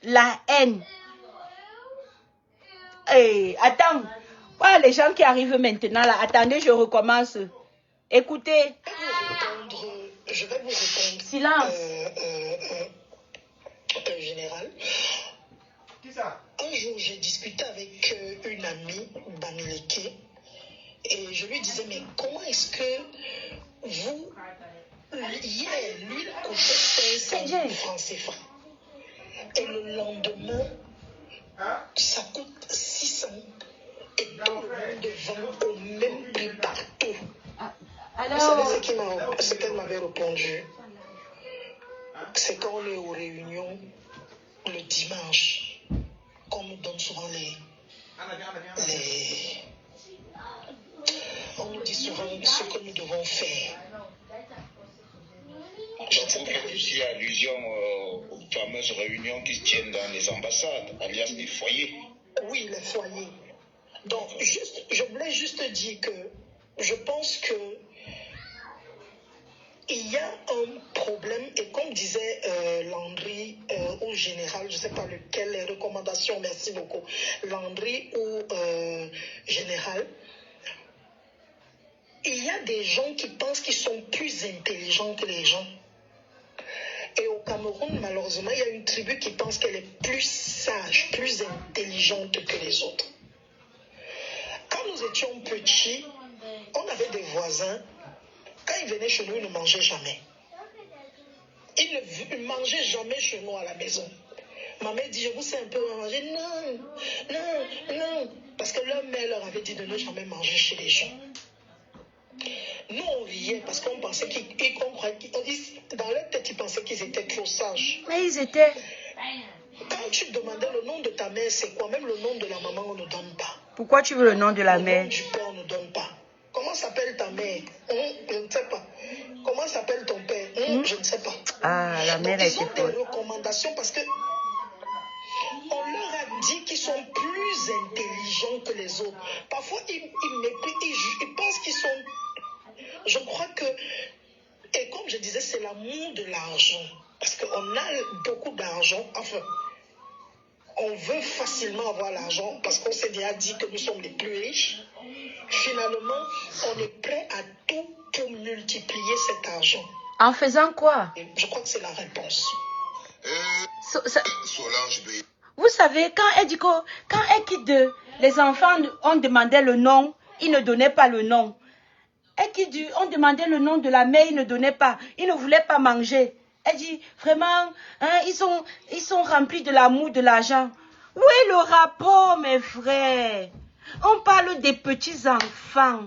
La haine. Hey, attends. Voilà les gens qui arrivent maintenant là. Attendez, je recommence. Écoutez. Je vais vous répondre. Silence. Général. Un jour, j'ai discuté avec une amie Bamileke et je lui disais, mais comment est-ce que vous, hier, l'huile coûtait 500 francs CFA et le lendemain, ça coûte 600 et tout le monde vend au même prix partout. Vous savez ce qu'elle m'avait répondu? C'est quand on est aux réunions le dimanche, qu'on nous donne souvent on nous dit souvent ce que nous devons faire. Vous faites aussi allusion aux fameuses réunions qui se tiennent dans les ambassades, alias les foyers. Oui, les foyers. Donc, je voulais juste dire que je pense que il y a un problème, et comme disait Landry au général, je ne sais pas lequel, les recommandations, merci beaucoup, Landry ou général, il y a des gens qui pensent qu'ils sont plus intelligents que les gens. Et au Cameroun, malheureusement, il y a une tribu qui pense qu'elle est plus sage, plus intelligente que les autres. Quand nous étions petits, on avait des voisins. Quand ils venaient chez nous, ils ne mangeaient jamais. Ils ne mangeaient jamais chez nous à la maison. Ma mère dit, je vous sais un peu manger. Non, non, non. Parce que leur mère leur avait dit de ne jamais manger chez les gens. Nous, on riait parce qu'on pensait dans leur tête, ils pensaient qu'ils étaient trop sages. Mais ils étaient... Quand tu demandais le nom de ta mère, c'est quoi? Même le nom de la maman, on ne donne pas. Pourquoi tu veux le nom de la mère? Le nom du père, on ne donne pas. Comment s'appelle ta mère? Je ne sais pas. Comment s'appelle ton père? Je ne sais pas. Ah, la mère a été folle. Ils ont des folle. recommandations parce que on leur a dit qu'ils sont plus intelligents que les autres. Parfois, ils pensent qu'ils sont... Je crois que... Et comme je disais, c'est l'amour de l'argent. Parce qu'on a beaucoup d'argent. Enfin, on veut facilement avoir l'argent parce qu'on s'est déjà dit que nous sommes les plus riches. Finalement, on est prêt à tout pour multiplier cet argent. En faisant quoi? Et je crois que c'est la réponse. Vous savez, quand elle dit que quand elle quitte, les enfants ont demandé le nom, il ne donnait pas le nom. Elle qui dit, on demandait le nom de la mère, il ne donnait pas. Il ne voulait pas manger. Elle dit, vraiment, hein, ils sont remplis de l'amour, de l'argent. Où est le rapport, mes frères? On parle des petits enfants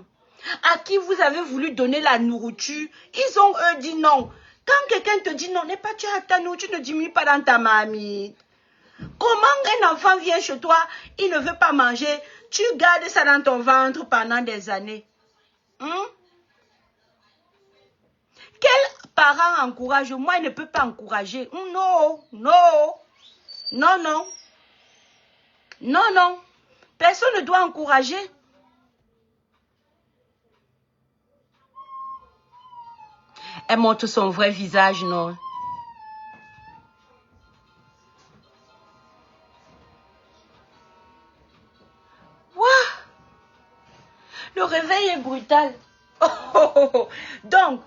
à qui vous avez voulu donner la nourriture. Ils ont, eux, dit non. Quand quelqu'un te dit non, n'est pas tu as ta nourriture, ne diminue pas dans ta mamie. Comment un enfant vient chez toi, il ne veut pas manger, tu gardes ça dans ton ventre pendant des années? Quel parent encourage? Moi, il ne peut pas encourager. Non, non, non, non. Non, non. Personne ne doit encourager. Elle montre son vrai visage, non? Waouh! Le réveil est brutal. Oh, oh, oh, oh. Donc,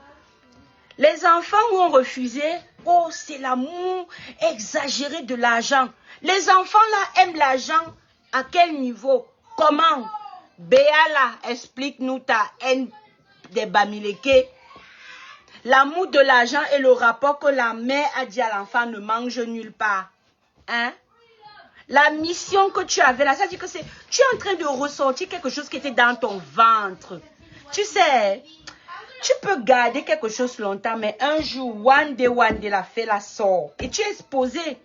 les enfants ont refusé. Oh, c'est l'amour exagéré de l'argent. Les enfants là aiment l'argent. À quel niveau? Comment? Béala, explique-nous ta haine des Bamileke. L'amour de l'argent et le rapport que la mère a dit à l'enfant ne mange nulle part. Hein? La mission que tu avais là, ça dit que tu es en train de ressortir quelque chose qui était dans ton ventre. Tu sais, tu peux garder quelque chose longtemps, mais un jour, one day, la fée la sort. Et tu es exposé.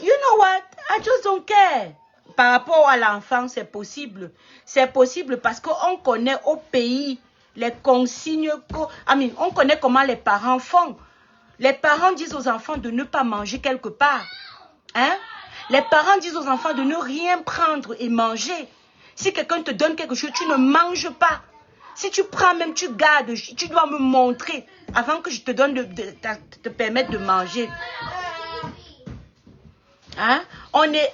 You know what? I just don't care. Par rapport à l'enfant, c'est possible. C'est possible parce qu'on connaît au pays les consignes. On connaît comment les parents font. Les parents disent aux enfants de ne pas manger quelque part. Hein? Les parents disent aux enfants de ne rien prendre et manger. Si quelqu'un te donne quelque chose, tu ne manges pas. Si tu prends même, tu gardes. Tu dois me montrer avant que je te donne te permettre de manger. Hein? On est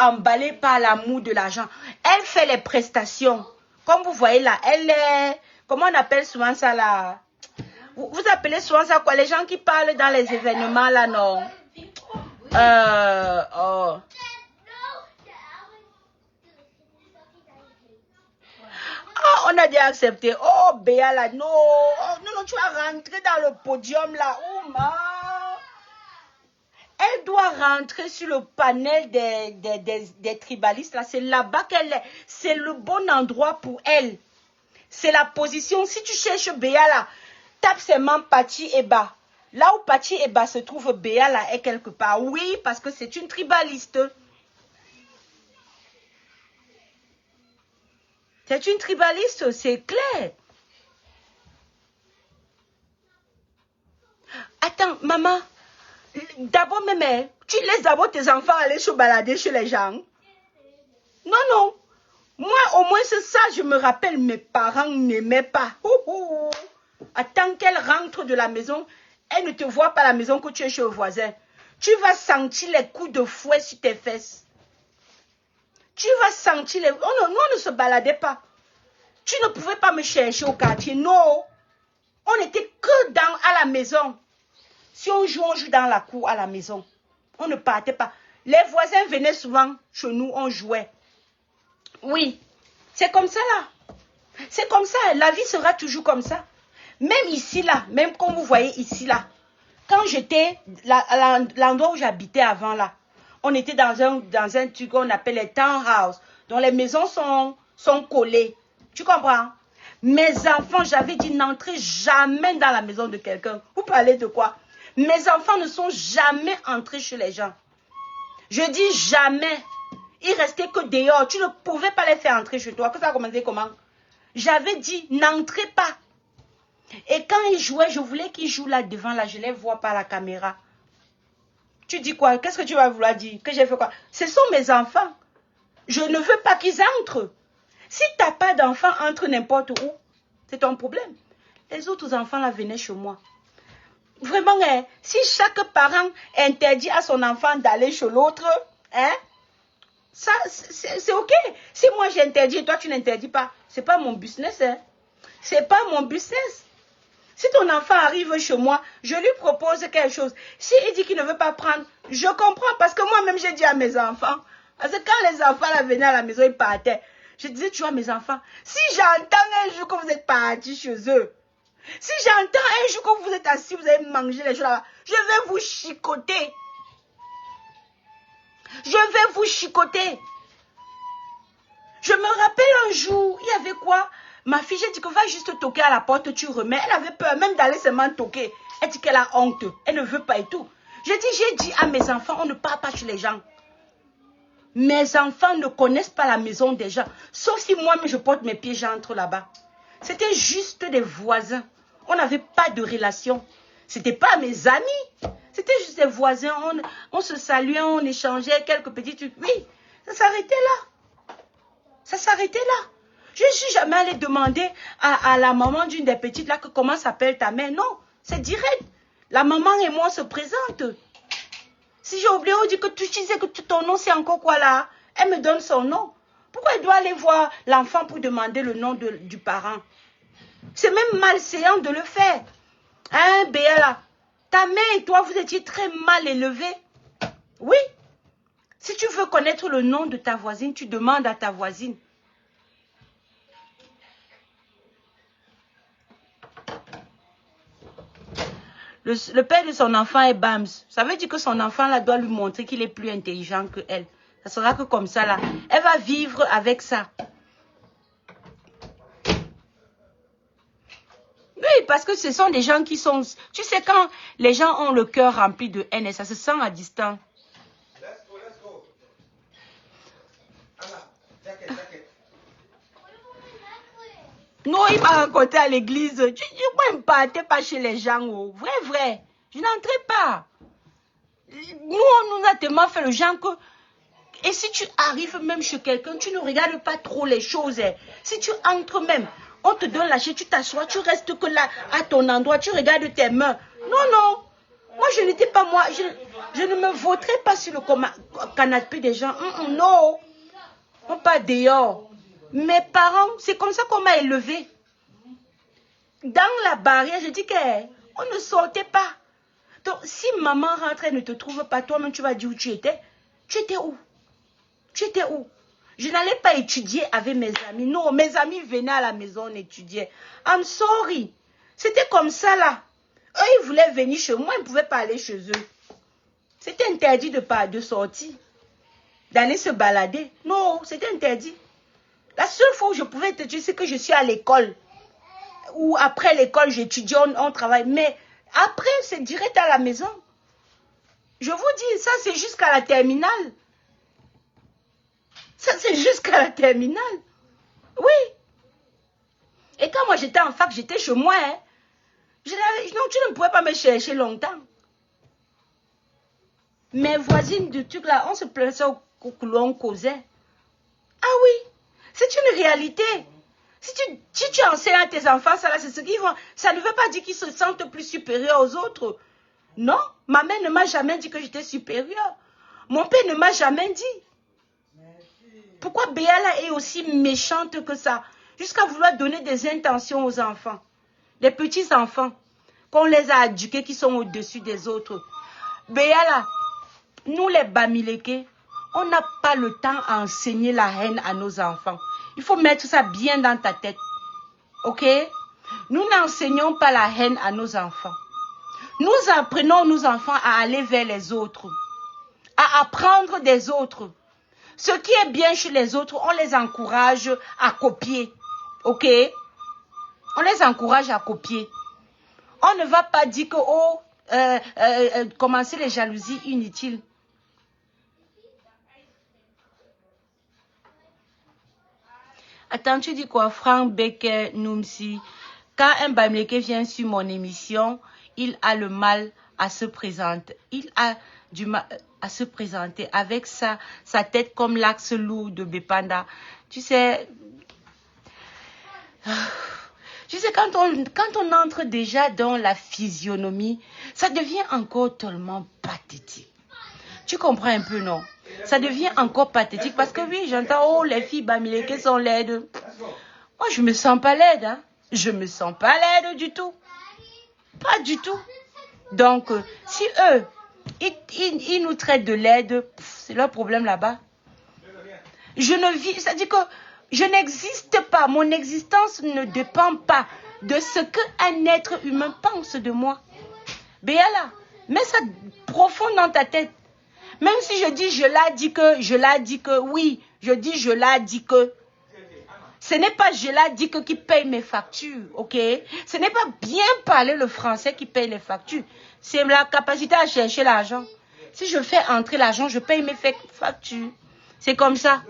emballé par l'amour de l'argent. Elle fait les prestations. Comme vous voyez là, elle est... Comment on appelle souvent ça là? Vous appelez souvent ça quoi? Les gens qui parlent dans les événements là, non? Oh. Oh, on a déjà accepté. Oh, Béa là, non. Oh, non, tu vas rentrer dans le podium là. Oh, ma. Elle doit rentrer sur le panel des tribalistes là. C'est là-bas qu'elle est. C'est le bon endroit pour elle. C'est la position. Si tu cherches Béa là, tape seulement Pati Eba. Là où Pati Eba se trouve, Béa là est quelque part. Oui, parce que c'est une tribaliste. C'est une tribaliste, c'est clair. Attends, maman. D'abord, même, tu laisses d'abord tes enfants aller se balader chez les gens. Non, non. Moi, au moins, c'est ça, je me rappelle, mes parents n'aimaient pas. Attends qu'elle rentre de la maison, elle ne te voit pas à la maison que tu es chez le voisin. Tu vas sentir les coups de fouet sur tes fesses. Tu vas sentir les... Oh non, nous, on ne se baladait pas. Tu ne pouvais pas me chercher au quartier. Non. On n'était que à la maison. Si on joue dans la cour à la maison. On ne partait pas. Les voisins venaient souvent chez nous, on jouait. Oui, c'est comme ça là. C'est comme ça. La vie sera toujours comme ça. Même ici là, même comme vous voyez ici là. Quand j'étais à l'endroit où j'habitais avant là, on était dans un truc qu'on appelle les townhouses, dont les maisons sont collées. Tu comprends? Mes enfants, j'avais dit n'entrez jamais dans la maison de quelqu'un. Vous parlez de quoi? Mes enfants ne sont jamais entrés chez les gens. Je dis jamais. Ils restaient que dehors. Tu ne pouvais pas les faire entrer chez toi. Que ça a commencé comment? J'avais dit n'entrez pas. Et quand ils jouaient, je voulais qu'ils jouent là devant, là, je les vois par la caméra. Tu dis quoi? Qu'est-ce que tu vas vouloir dire? Que j'ai fait quoi? Ce sont mes enfants. Je ne veux pas qu'ils entrent. Si tu n'as pas d'enfants, entre n'importe où. C'est ton problème. Les autres enfants là venaient chez moi. Vraiment, hein, si chaque parent interdit à son enfant d'aller chez l'autre, hein, ça, c'est ok. Si moi j'interdis et toi tu n'interdis pas, c'est pas mon business, hein. C'est pas mon business. Si ton enfant arrive chez moi, je lui propose quelque chose. Si il dit qu'il ne veut pas prendre, je comprends parce que moi-même j'ai dit à mes enfants, Parce que quand les enfants là, venaient à la maison, ils partaient. Je disais, tu vois mes enfants, si j'entends un jour que vous êtes partis chez eux, si j'entends un jour que vous êtes assis, vous avez mangé les choses là-bas, je vais vous chicoter. Je vais vous chicoter. Je me rappelle un jour, il y avait quoi? Ma fille, j'ai dit que va juste toquer à la porte, tu remets. Elle avait peur même d'aller seulement toquer. Elle dit qu'elle a honte. Elle ne veut pas et tout. J'ai dit à mes enfants, on ne parle pas chez les gens. Mes enfants ne connaissent pas la maison des gens. Sauf si moi-même je porte mes pieds, j'entre là-bas. C'était juste des voisins. On n'avait pas de relation. C'était pas mes amis. C'était juste des voisins. On se saluait, on échangeait quelques petits trucs. Oui, ça s'arrêtait là. Ça s'arrêtait là. Je ne suis jamais allée demander à la maman d'une des petites là que comment s'appelle ta mère. Non, c'est direct. La maman et moi on se présente. Si j'ai oublié, on dit que tu sais que ton nom c'est encore quoi là. Elle me donne son nom. Pourquoi elle doit aller voir l'enfant pour demander le nom du parent? C'est même malséant de le faire. Hein, Béala? Ta mère et toi, vous étiez très mal élevés. Oui. Si tu veux connaître le nom de ta voisine, tu demandes à ta voisine. Le père de son enfant est Bams. Ça veut dire que son enfant là doit lui montrer qu'il est plus intelligent que elle. Ça sera que comme ça là. Elle va vivre avec ça. Oui, parce que ce sont des gens qui sont... Tu sais, quand les gens ont le cœur rempli de haine, ça se sent à distance. Non, il m'a raconté à l'église. Je ne partais pas chez les gens. Oh. Vrai. Je n'entrais pas. Nous, on nous a tellement fait le genre que... Et si tu arrives même chez quelqu'un, tu ne regardes pas trop les choses. Si tu entres même, on te donne la chaise, tu t'assois, tu restes que là, à ton endroit, tu regardes tes mains. Non. Moi, je n'étais pas moi. Je ne me vautrais pas sur le canapé des gens. Non. On pas dehors. Mes parents, c'est comme ça qu'on m'a élevé. Dans la barrière, je dis qu'on ne sortait pas. Donc, si maman rentre et ne te trouve pas, toi-même, tu vas dire où tu étais. Tu étais où? Tu étais où? Je n'allais pas étudier avec mes amis. Non, mes amis venaient à la maison, on étudiait. I'm sorry. C'était comme ça, là. Eux, ils voulaient venir chez moi, ils ne pouvaient pas aller chez eux. C'était interdit de sortir, d'aller se balader. Non, c'était interdit. La seule fois où je pouvais étudier, c'est que je suis à l'école. Ou après l'école, j'étudie, on travaille. Mais après, c'est direct à la maison. Je vous dis, ça, c'est jusqu'à la terminale. Ça, c'est jusqu'à la terminale. Oui. Et quand moi, j'étais en fac, j'étais chez moi. Hein. Non, tu ne pouvais pas me chercher longtemps. Mes voisines du truc là, on se plaçait au couloir, on causait. Ah oui. C'est une réalité. Si tu enseignes à tes enfants, ça, c'est ce qu'ils vont. Ça ne veut pas dire qu'ils se sentent plus supérieurs aux autres. Non, ma mère ne m'a jamais dit que j'étais supérieure. Mon père ne m'a jamais dit. Pourquoi Béala est aussi méchante que ça? Jusqu'à vouloir donner des intentions aux enfants. Les petits enfants, qu'on les a éduqués, qui sont au-dessus des autres. Béala, nous les Bamileke, on n'a pas le temps à enseigner la haine à nos enfants. Il faut mettre ça bien dans ta tête. Ok? Nous n'enseignons pas la haine à nos enfants. Nous apprenons nos enfants à aller vers les autres. À apprendre des autres. Ce qui est bien chez les autres, on les encourage à copier. Ok? On les encourage à copier. On ne va pas dire que, commencer les jalousies inutiles. Attends, tu dis quoi? Franck Becker Noumsi. Quand un Bamileke vient sur mon émission, il a le mal à se présenter. Il a du mal à se présenter avec sa tête comme l'axe lourd de Bepanda. Tu sais, quand on entre déjà dans la physionomie, ça devient encore tellement pathétique. Tu comprends un peu, non? Ça devient encore pathétique parce que oui, j'entends, oh, les filles Bamileke sont laides. Moi, je me sens pas laide, hein. Je me sens pas laide du tout. Pas du tout. Donc, si eux, ils nous traitent de laide, c'est leur problème là-bas. Je ne vis, c'est-à-dire que je n'existe pas. Mon existence ne dépend pas de ce qu'un être humain pense de moi. Béala, mets ça profond dans ta tête. Même si je dis, je l'ai dit que, oui, je dis, je l'ai dit que. Ce n'est pas je l'ai dit que qui paye mes factures, ok? Ce n'est pas bien parler le français qui paye les factures. C'est la capacité à chercher l'argent. Si je fais entrer l'argent, je paye mes factures. C'est comme ça.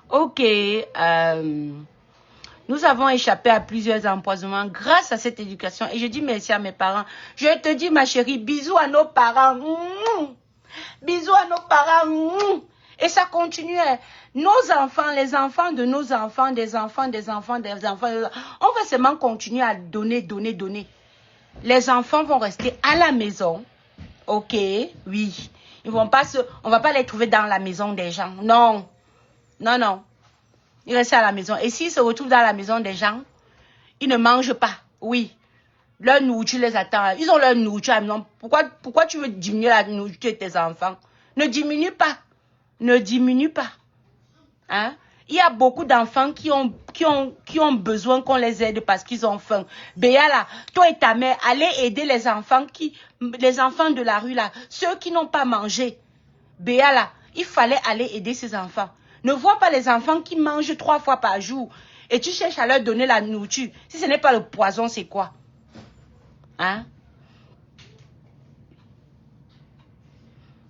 Ok. Nous avons échappé à plusieurs empoisonnements grâce à cette éducation. Et je dis merci à mes parents. Je te dis, ma chérie, bisous à nos parents. Bisous à nos parents. Et ça continue. Nos enfants, les enfants de nos enfants, des enfants, des enfants, des enfants. On va seulement continuer à donner. Les enfants vont rester à la maison. Ok, oui. Ils vont pas on va pas les trouver dans la maison des gens. Non. Ils restent à la maison. Et s'ils se retrouvent dans la maison des gens, ils ne mangent pas. Oui. Leur nourriture les attend. Ils ont leur nourriture à la maison. Pourquoi tu veux diminuer la nourriture de tes enfants? Ne diminue pas. Ne diminue pas. Hein? Il y a beaucoup d'enfants qui ont besoin qu'on les aide parce qu'ils ont faim. Béala, toi et ta mère, allez aider les enfants de la rue là, ceux qui n'ont pas mangé. Béala, il fallait aller aider ces enfants. Ne vois pas les enfants qui mangent 3 fois par jour et tu cherches à leur donner la nourriture. Si ce n'est pas le poison, c'est quoi? Hein?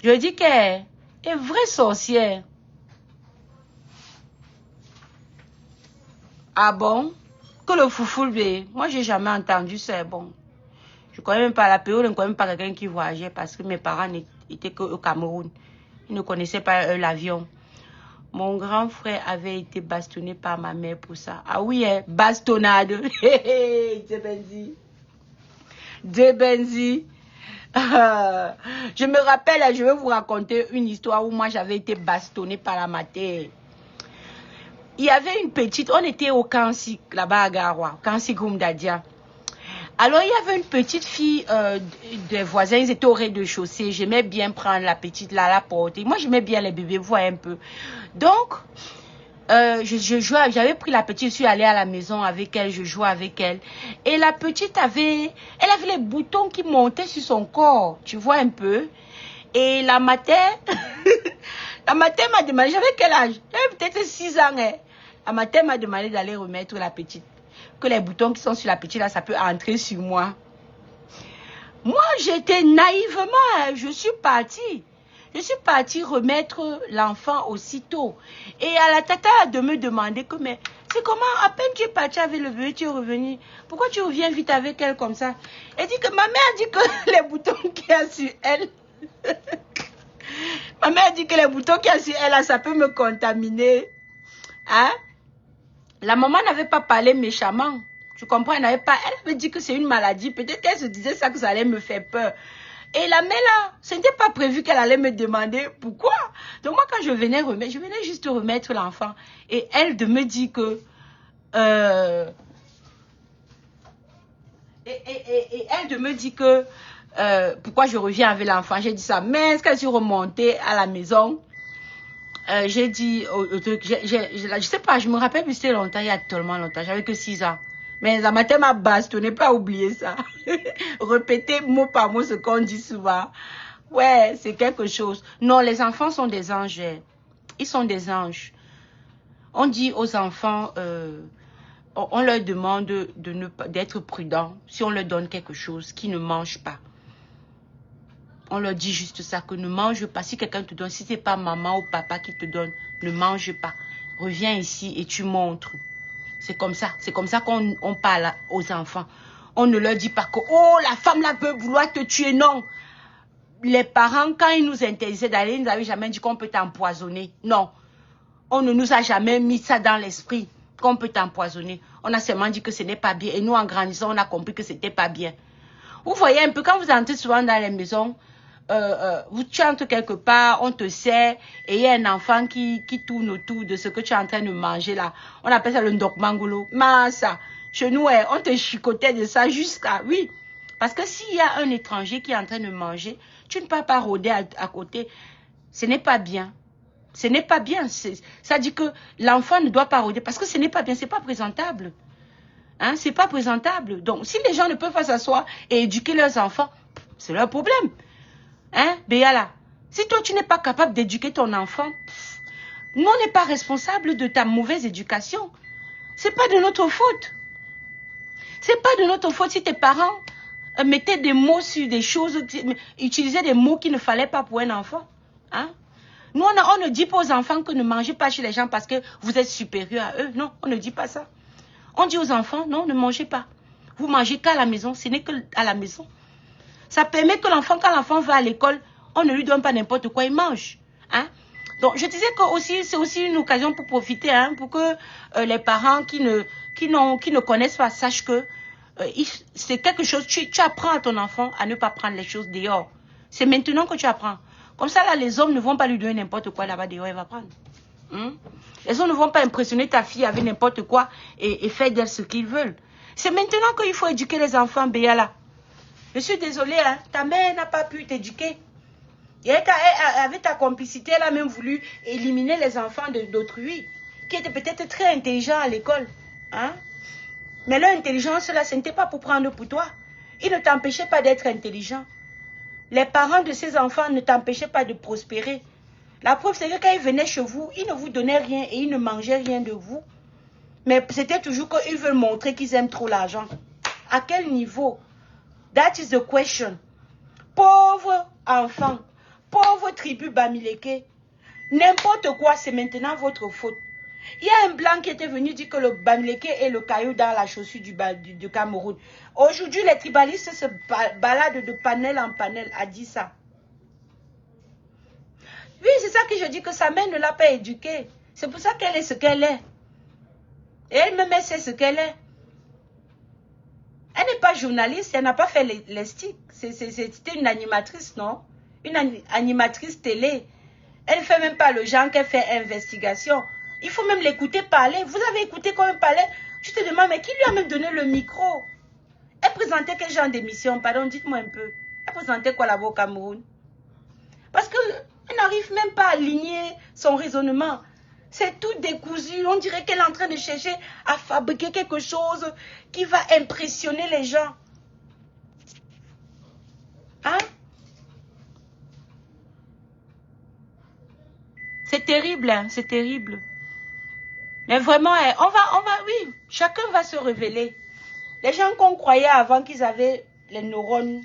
Je dis qu'elle est vraie sorcière. Ah bon? Que le foufou, moi j'ai jamais entendu ça, bon. Je ne connais même pas la période, je ne connais même pas quelqu'un qui voyageait parce que mes parents n'étaient qu'au Cameroun. Ils ne connaissaient pas l'avion. Mon grand frère avait été bastonné par ma mère pour ça. Ah oui, hein, bastonnade. Débenzi. Je me rappelle, je vais vous raconter une histoire où moi j'avais été bastonnée par la matière. Il y avait une petite, on était au Kansi, là-bas à Garoua, Kansi Goumdadia. Alors il y avait une petite fille des voisins, ils étaient au rez-de-chaussée. J'aimais bien prendre la petite là, la porter. Moi j'aimais bien les bébés, vous voyez un peu. Donc, je jouais, j'avais pris la petite, je suis allée à la maison avec elle, je jouais avec elle. Et la petite elle avait les boutons qui montaient sur son corps, tu vois un peu. Et la matin, m'a demandé, j'avais quel âge? J'avais peut-être 6 ans. Hein. La matin m'a demandé d'aller remettre la petite. Que les boutons qui sont sur la petite là, ça peut entrer sur moi. Moi, j'étais naïvement, hein, je suis partie remettre l'enfant aussitôt. Et à la tata de me demander que, mais c'est comment, à peine tu es parti avec le bébé, tu es revenu. Pourquoi tu reviens vite avec elle comme ça? Elle dit que ma mère dit que les boutons qu'il y a sur elle, ma mère dit que les boutons qu'il y a sur elle, là, ça peut me contaminer. Hein? La maman n'avait pas parlé méchamment. Tu comprends? Elle avait dit que c'est une maladie. Peut-être qu'elle se disait ça, que ça allait me faire peur. Et la mère là, ce n'était pas prévu qu'elle allait me demander pourquoi. Donc moi quand je venais juste remettre l'enfant. Et elle de me dire que... Et elle de me dire que... pourquoi je reviens avec l'enfant. J'ai dit ça. Mais est-ce qu'elle suis remontée à la maison? J'ai dit... je sais pas, je me rappelle plus c'était longtemps, il y a tellement longtemps. J'avais que 6 ans. Mais la matin m'a bastonné, pas oublier ça. Répétez mot par mot ce qu'on dit souvent. Ouais, c'est quelque chose. Non, les enfants sont des anges. Ils sont des anges. On dit aux enfants, on leur demande d'être prudents si on leur donne quelque chose qu'ils ne mangent pas. On leur dit juste ça, que ne mange pas. Si quelqu'un te donne, si ce n'est pas maman ou papa qui te donne, ne mange pas. Reviens ici et tu montres. C'est comme ça qu'on parle aux enfants. On ne leur dit pas que, oh, la femme là peut vouloir te tuer, non. Les parents, quand ils nous interdisaient d'aller, ils nous avaient jamais dit qu'on peut t'empoisonner. Non. On ne nous a jamais mis ça dans l'esprit, qu'on peut t'empoisonner. On a seulement dit que ce n'est pas bien. Et nous, en grandissant, on a compris que ce n'était pas bien. Vous voyez un peu, quand vous entrez souvent dans les maisons, tu entres quelque part, on te sert, et il y a un enfant qui tourne autour de ce que tu es en train de manger là. On appelle ça le ndokmangolo. Massa. Chez nous, on te chicotait de ça jusqu'à... Oui. Parce que s'il y a un étranger qui est en train de manger, tu ne peux pas rôder à côté. Ce n'est pas bien. Ce n'est pas bien. Ça dit que l'enfant ne doit pas rôder parce que ce n'est pas bien, c'est pas présentable. Hein, c'est pas présentable. Donc, si les gens ne peuvent pas s'asseoir et éduquer leurs enfants, c'est leur problème. Hein, Béala, si toi, tu n'es pas capable d'éduquer ton enfant, nous, on n'est pas responsable de ta mauvaise éducation. C'est pas de notre faute. C'est pas de notre faute si tes parents mettaient des mots sur des choses, utilisaient des mots qu'il ne fallait pas pour un enfant. Hein? Nous, on ne dit pas aux enfants que ne mangez pas chez les gens parce que vous êtes supérieur à eux. Non, on ne dit pas ça. On dit aux enfants, non, ne mangez pas. Vous mangez qu'à la maison, ce n'est qu'à la maison. Ça permet que l'enfant, quand l'enfant va à l'école, on ne lui donne pas n'importe quoi, il mange. Hein? Donc, je disais que c'est aussi une occasion pour profiter, hein, pour que les parents qui ne connaissent pas sachent que c'est quelque chose, tu apprends à ton enfant à ne pas prendre les choses dehors. C'est maintenant que tu apprends. Comme ça, là, les hommes ne vont pas lui donner n'importe quoi là-bas dehors, elle va prendre. Les hommes ne vont pas impressionner ta fille avec n'importe quoi et faire d'elle ce qu'ils veulent. C'est maintenant qu'il faut éduquer les enfants, Béala. Je suis désolée, hein, ta mère n'a pas pu t'éduquer. Et avec ta complicité, elle a même voulu éliminer les enfants d'autrui, qui étaient peut-être très intelligents à l'école. Hein? Mais leur intelligence, là, ce n'était pas pour prendre pour toi. Ils ne t'empêchaient pas d'être intelligent. Les parents de ces enfants ne t'empêchaient pas de prospérer. La preuve, c'est que quand ils venaient chez vous, ils ne vous donnaient rien et ils ne mangeaient rien de vous. Mais c'était toujours qu'ils veulent montrer qu'ils aiment trop l'argent. À quel niveau? That is the question. Pauvre enfant, pauvre tribu Bamileke, n'importe quoi, c'est maintenant votre faute. Il y a un blanc qui était venu dire que le Bamileke est le caillou dans la chaussure du Cameroun. Aujourd'hui, les tribalistes se baladent de panel en panel, a dit ça. Oui, c'est ça que je dis, que sa mère ne l'a pas éduquée. C'est pour ça qu'elle est ce qu'elle est. Et elle-même, elle sait ce qu'elle est. Elle n'est pas journaliste, elle n'a pas fait les sticks. C'était une animatrice, non? Une animatrice télé. Elle ne fait même pas le genre qu'elle fait investigation. Il faut même l'écouter parler. Vous avez écouté quand elle parlait? Je te demande, mais qui lui a même donné le micro? Elle présentait quel genre d'émission? Pardon, dites-moi un peu. Elle présentait quoi là-bas au Cameroun? Parce qu'elle n'arrive même pas à aligner son raisonnement. C'est tout décousu. On dirait qu'elle est en train de chercher à fabriquer quelque chose qui va impressionner les gens. Hein? C'est terrible, hein? C'est terrible. Mais vraiment, oui, chacun va se révéler. Les gens qu'on croyait avant qu'ils avaient les neurones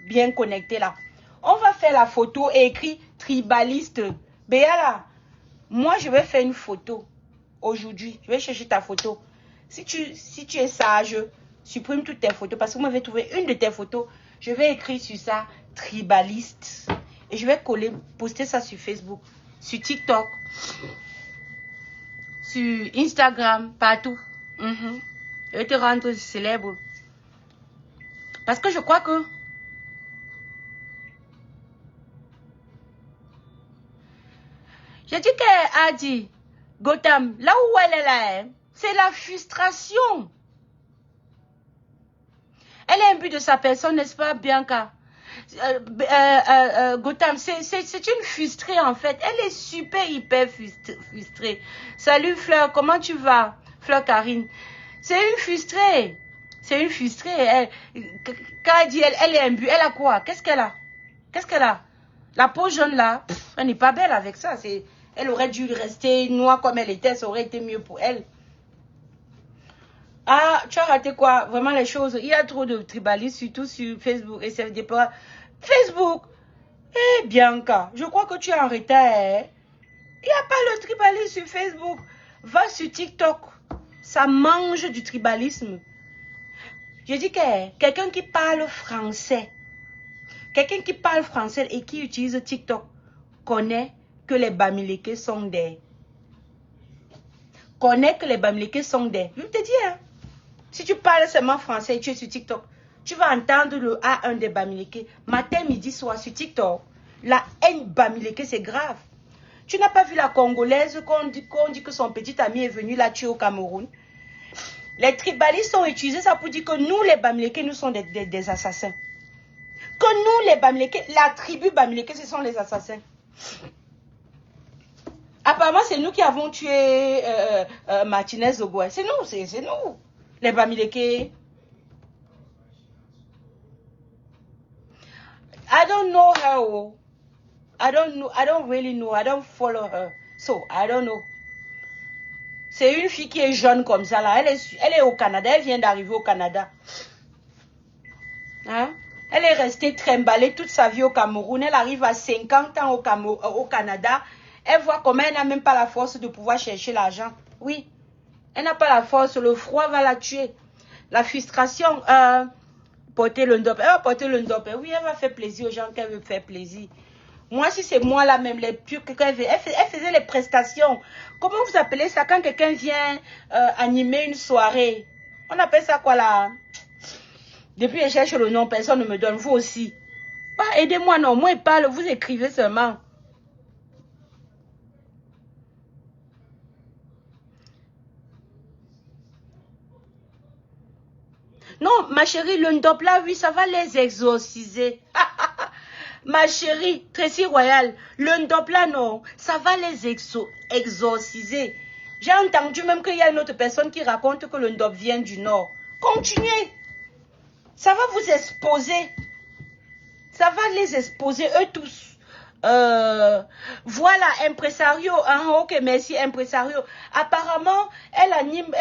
bien connectés là, on va faire la photo et écrit tribaliste. Béala, moi je vais faire une photo aujourd'hui. Je vais chercher ta photo. Si tu es sage, supprime toutes tes photos parce que vous m'avez trouvé une de tes photos. Je vais écrire sur ça tribaliste. Et je vais poster ça sur Facebook, sur TikTok, sur Instagram, partout. Je vais te rendre célèbre. Parce que je crois que j'ai dit qu'elle a dit, Gotham, là où elle est là, c'est la frustration. Elle est imbu de sa personne, n'est-ce pas, Bianca? Gotham, c'est une frustrée en fait. Elle est super, hyper frustrée. Salut Fleur, comment tu vas? Fleur Karine. C'est une frustrée. C'est une frustrée. Quand elle dit elle est imbue, elle a quoi? Qu'est-ce qu'elle a? Qu'est-ce qu'elle a? La peau jaune là, elle n'est pas belle avec ça. Elle aurait dû rester noire comme elle était, ça aurait été mieux pour elle. Ah, tu as raté quoi? Vraiment les choses. Il y a trop de tribalistes, surtout sur Facebook. Et c'est des Facebook. Eh, Bianca, je crois que tu es en retard. Hein? Il n'y a pas le tribalisme sur Facebook. Va sur TikTok. Ça mange du tribalisme. Je dis que quelqu'un qui parle français, et qui utilise TikTok connaît que les Bamileke sont des. Je te dis, hein, si tu parles seulement français et tu es sur TikTok, tu vas entendre le A1 des Bamileke matin, midi, soir sur TikTok. La haine Bamileke, c'est grave. Tu n'as pas vu la Congolaise qu'on dit que son petit ami est venu la tuer au Cameroun? Les tribalistes ont utilisé ça pour dire que nous, les Bamileke, nous sommes des assassins. Que nous, les Bamileke, la tribu Bamileke, ce sont les assassins. Apparemment, c'est nous qui avons tué Martinez Ogoué. C'est nous, c'est nous. Les Bamileke. I don't know her. Oh. I don't really know. I don't follow her. So, I don't know. C'est une fille qui est jeune comme ça, là. Elle est au Canada. Elle vient d'arriver au Canada. Hein? Elle est restée trimballée toute sa vie au Cameroun. Elle arrive à 50 ans au Canada. Elle voit comment elle n'a même pas la force de pouvoir chercher l'argent. Oui. Elle n'a pas la force. Le froid va la tuer. La frustration. Porter le ndop. Elle va porter le ndop. Oui, elle va faire plaisir aux gens qu'elle veut faire plaisir. Moi, si c'est moi là même, les pubs qu'elle fait, elle faisait les prestations. Comment vous appelez ça quand quelqu'un vient animer une soirée? On appelle ça quoi là? Depuis que je cherche le nom, personne ne me donne. Vous aussi. Pas aidez-moi, non. Moi, il parle, vous écrivez seulement. Non, ma chérie, le ndop là, oui, ça va les exorciser. Ma chérie, Tracy Royal, le ndop là, non, ça va les exorciser. J'ai entendu même qu'il y a une autre personne qui raconte que le ndop vient du nord. Continuez. Ça va vous exposer. Ça va les exposer, eux tous. Voilà, impresario. Ok, merci, impresario. Apparemment, elle anime,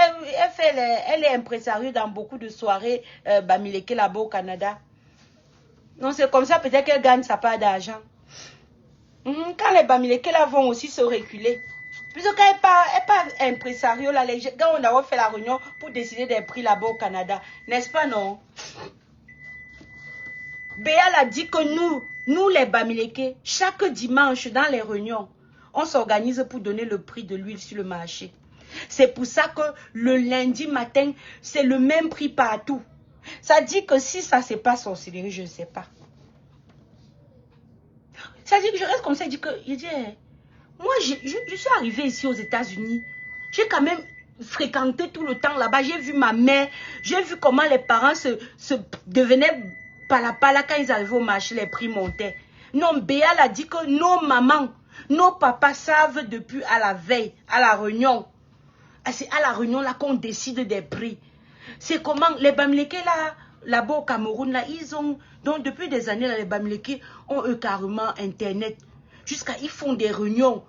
elle est impresario dans beaucoup de soirées Bamileke là-bas au Canada. Non, c'est comme ça, peut-être qu'elle gagne sa part d'argent. Quand les Bamileke là vont aussi se reculer. Puisque quand elle part impresario, là, les gars, on a fait la réunion pour décider des prix là-bas au Canada. N'est-ce pas, non? Béal a dit que nous les Bamileke, chaque dimanche dans les réunions, on s'organise pour donner le prix de l'huile sur le marché. C'est pour ça que le lundi matin, c'est le même prix partout. Ça dit que si ça c'est pas sorcellerie, je ne sais pas. Ça dit que je reste comme ça, moi je suis arrivée ici aux États-Unis. J'ai quand même fréquenté tout le temps là-bas. J'ai vu ma mère, j'ai vu comment les parents se devenaient pala quand ils arrivaient au marché, les prix montaient. Non, Béal a dit que nos mamans, nos papas savent depuis à la veille, à la réunion. C'est à la réunion là qu'on décide des prix. C'est comment les Bamileke là-bas au Cameroun, là, ils ont, donc depuis des années, là, les Bamileke ont eux carrément Internet. Jusqu'à, ils font des réunions.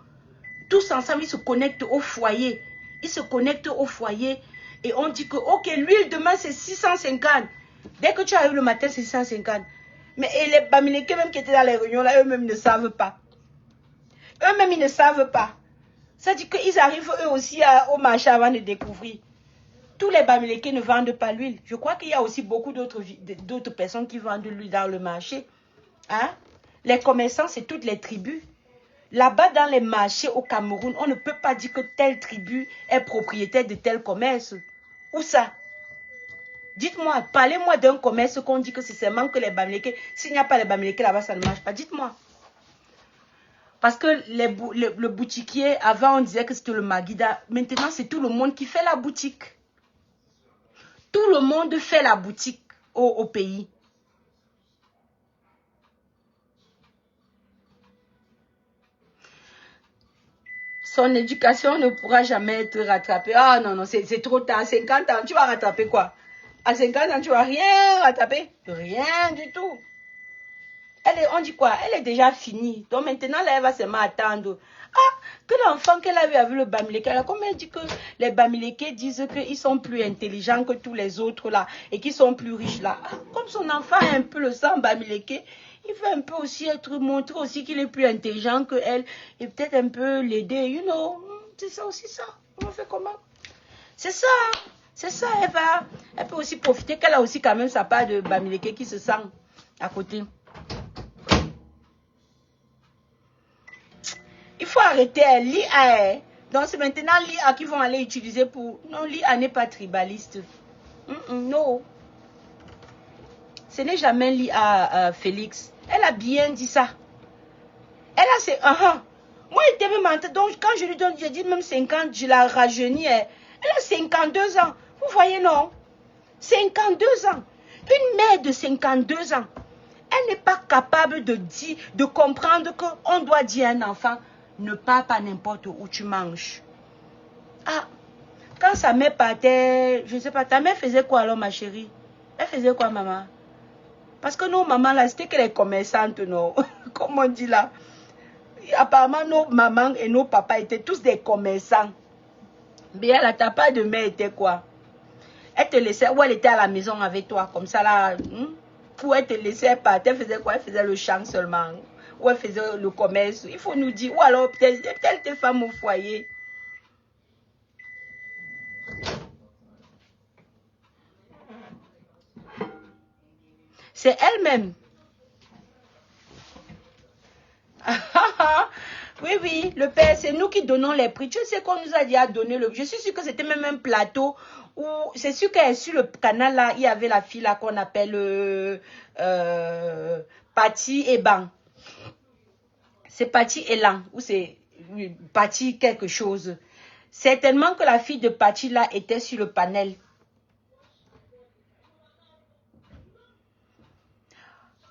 Tous ensemble, ils se connectent au foyer. Ils se connectent au foyer et on dit que, ok, l'huile demain c'est 650. Dès que tu arrives le matin, c'est 150. Mais et les Bamileke même qui étaient dans les réunions, là, eux-mêmes ne savent pas. Eux-mêmes, ils ne savent pas. Ça dit qu'ils arrivent eux aussi au marché avant de découvrir. Tous les Bamileke ne vendent pas l'huile. Je crois qu'il y a aussi beaucoup d'autres personnes qui vendent l'huile dans le marché. Hein? Les commerçants, c'est toutes les tribus. Là-bas, dans les marchés au Cameroun, on ne peut pas dire que telle tribu est propriétaire de tel commerce. Où ça? Dites-moi, parlez-moi d'un commerce qu'on dit que c'est seulement que les Bamileke. S'il n'y a pas les Bamileke là-bas, ça ne marche pas. Dites-moi. Parce que le boutiquier, avant on disait que c'était le Maguida. Maintenant, c'est tout le monde qui fait la boutique. Tout le monde fait la boutique au pays. Son éducation ne pourra jamais être rattrapée. Ah non, non, c'est trop tard. À 50 ans, tu vas rattraper quoi? À 50 ans, tu vas rien rattraper. Rien du tout. On dit quoi? Elle est déjà finie. Donc maintenant, là, elle va seulement attendre. Ah, que l'enfant qu'elle a eu avec le Bamileke, comme elle dit que les Bamileke disent qu'ils sont plus intelligents que tous les autres là et qu'ils sont plus riches là. Ah, comme son enfant a un peu le sang Bamileke, il veut un peu aussi montrer aussi qu'il est plus intelligent que elle et peut-être un peu l'aider, you know. C'est ça aussi ça. On fait comment? C'est ça. C'est ça, elle peut aussi profiter qu'elle a aussi quand même sa part de Bamileke qui se sent à côté. Il faut arrêter l'IA. Donc c'est maintenant l'IA qu'ils vont aller utiliser pour... Non, l'IA n'est pas tribaliste. Non. Ce n'est jamais l'IA, Félix. Elle a bien dit ça. Elle a ses... Moi, elle était même en tête. Donc quand je lui donne, je dis même 50, je la rajeunis. Elle a 52 ans. Vous voyez, non? 52 ans. Une mère de 52 ans. Elle n'est pas capable de comprendre qu'on doit dire à un enfant, ne pars pas n'importe où tu manges. Ah, quand sa mère partait, je ne sais pas, ta mère faisait quoi alors, ma chérie? Elle faisait quoi, maman? Parce que nos mamans là, c'était que les commerçantes, non? Comme on dit là. Apparemment, nos mamans et nos papas étaient tous des commerçants. Bien, la ta part de mère était quoi? Elle te laissait, ou elle était à la maison avec toi, comme ça là, ou elle te laissait partir, elle faisait quoi? Elle faisait le champ seulement, ou elle faisait le commerce. Il faut nous dire, ou alors peut-être tes femmes au foyer. C'est elle-même. Oui, oui, le père, c'est nous qui donnons les prix. Tu sais qu'on nous a dit à donner le... Je suis sûre que c'était même un plateau où... C'est sûr que sur le canal là, il y avait la fille là qu'on appelle Patty Eban. C'est Patty Elan, ou c'est Patty quelque chose. Certainement que la fille de Patty là était sur le panel.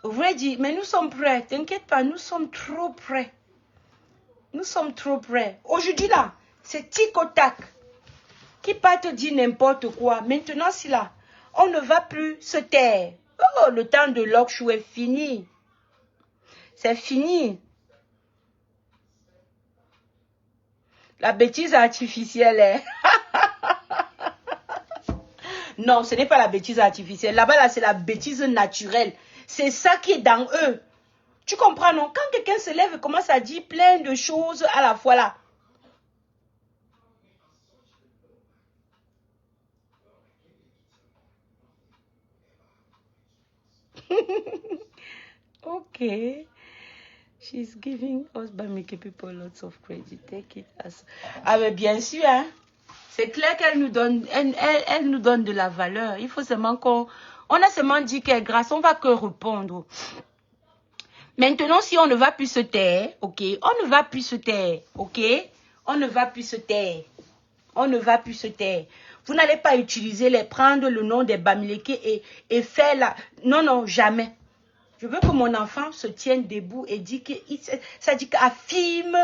Vous voulez dire, mais nous sommes prêts. T'inquiète pas, nous sommes trop prêts. Nous sommes trop près. Aujourd'hui là, c'est tic au tac. Qui pas te dire n'importe quoi. Maintenant, si là, on ne va plus se taire. Oh, le temps de l'Okshu est fini. C'est fini. La bêtise artificielle est... Non, ce n'est pas la bêtise artificielle. Là-bas, là, c'est la bêtise naturelle. C'est ça qui est dans eux. Tu comprends, non? Quand quelqu'un se lève et commence à dire plein de choses à la fois là. Ok. She's giving us Bamileke people lots of credit. Take it as... Ah mais bien sûr, hein. C'est clair qu'elle nous donne, elle nous donne de la valeur. Il faut seulement qu'on... On a seulement dit qu'elle est grâce, on va que répondre. Maintenant, si on ne va plus se taire, ok, on ne va plus se taire, ok, on ne va plus se taire, on ne va plus se taire. Vous n'allez pas utiliser prendre le nom des Bamileke et faire la... Non, non, jamais. Je veux que mon enfant se tienne debout et dit que ça dit qu'affirme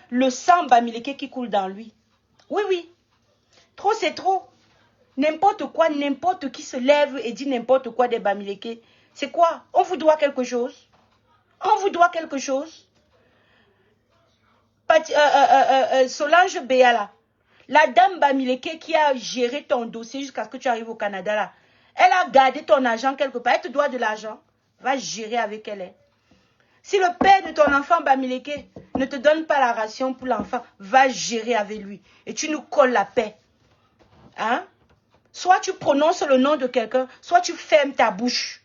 le sang Bamileke qui coule dans lui. Oui, oui. Trop, c'est trop. N'importe quoi, n'importe qui se lève et dit n'importe quoi des Bamileke. C'est quoi? On vous doit quelque chose? On vous doit quelque chose? Solange Béala, la dame Bamileke qui a géré ton dossier jusqu'à ce que tu arrives au Canada là, elle a gardé ton argent quelque part, elle te doit de l'argent, va gérer avec elle. Si le père de ton enfant Bamileke ne te donne pas la ration pour l'enfant, va gérer avec lui et tu nous colles la paix. Hein? Soit tu prononces le nom de quelqu'un, soit tu fermes ta bouche.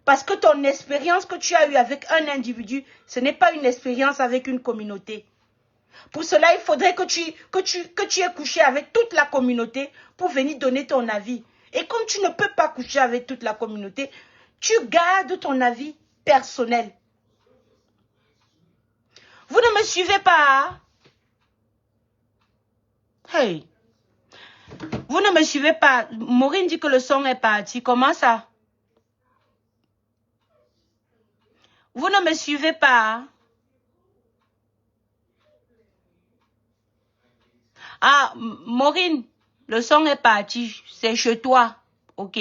Parce que ton expérience que tu as eue avec un individu, ce n'est pas une expérience avec une communauté. Pour cela, il faudrait que tu aies couché avec toute la communauté pour venir donner ton avis. Et comme tu ne peux pas coucher avec toute la communauté, tu gardes ton avis personnel. Vous ne me suivez pas? Hey! Vous ne me suivez pas? Maureen dit que le son est parti. Comment ça? Vous ne me suivez pas? Ah, Maureen, le son est parti. C'est chez toi. Ok.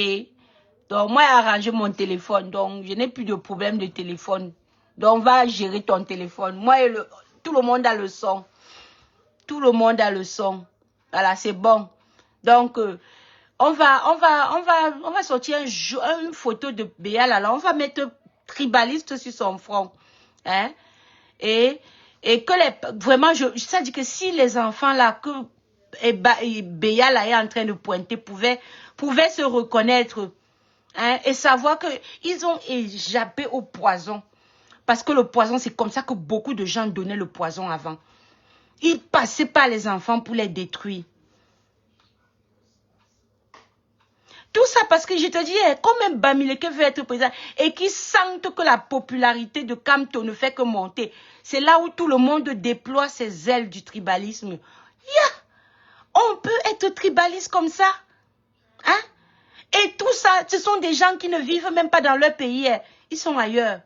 Donc, moi, j'ai arrangé mon téléphone. Donc, je n'ai plus de problème de téléphone. Donc, on va gérer ton téléphone. Moi, tout le monde a le son. Tout le monde a le son. Voilà, c'est bon. Donc, on va sortir une photo de Béal. Là, on va mettre tribaliste sur son front. Hein? Et que vraiment, ça dit que si les enfants là, que Béal là est en train de pointer, pouvaient se reconnaître, hein, et savoir qu'ils ont échappé au poison. Parce que le poison, c'est comme ça que beaucoup de gens donnaient le poison avant. Ils passaient par les enfants pour les détruire. Tout ça parce que je te dis, comme un Bamileke veut être président et qui sentent que la popularité de Kamto ne fait que monter, c'est là où tout le monde déploie ses ailes du tribalisme. Yeah! On peut être tribaliste comme ça. Hein? Et tout ça, ce sont des gens qui ne vivent même pas dans leur pays. Ils sont ailleurs.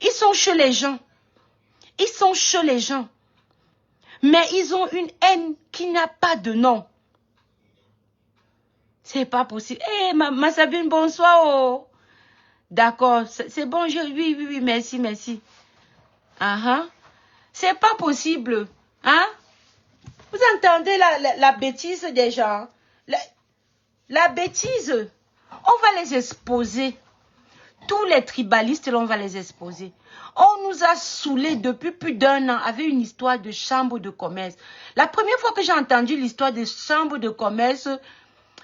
Ils sont chez les gens. Ils sont chauds les gens. Mais ils ont une haine qui n'a pas de nom. C'est pas possible. Eh, ma Sabine, bonsoir. Oh. D'accord, c'est bon. Oui, merci, merci. C'est pas possible. Hein? Vous entendez la bêtise des gens? La bêtise. On va les exposer. Tous les tribalistes, là, on va les exposer. On nous a saoulés depuis plus d'1 an avec une histoire de chambre de commerce. La première fois que j'ai entendu l'histoire des chambres de commerce,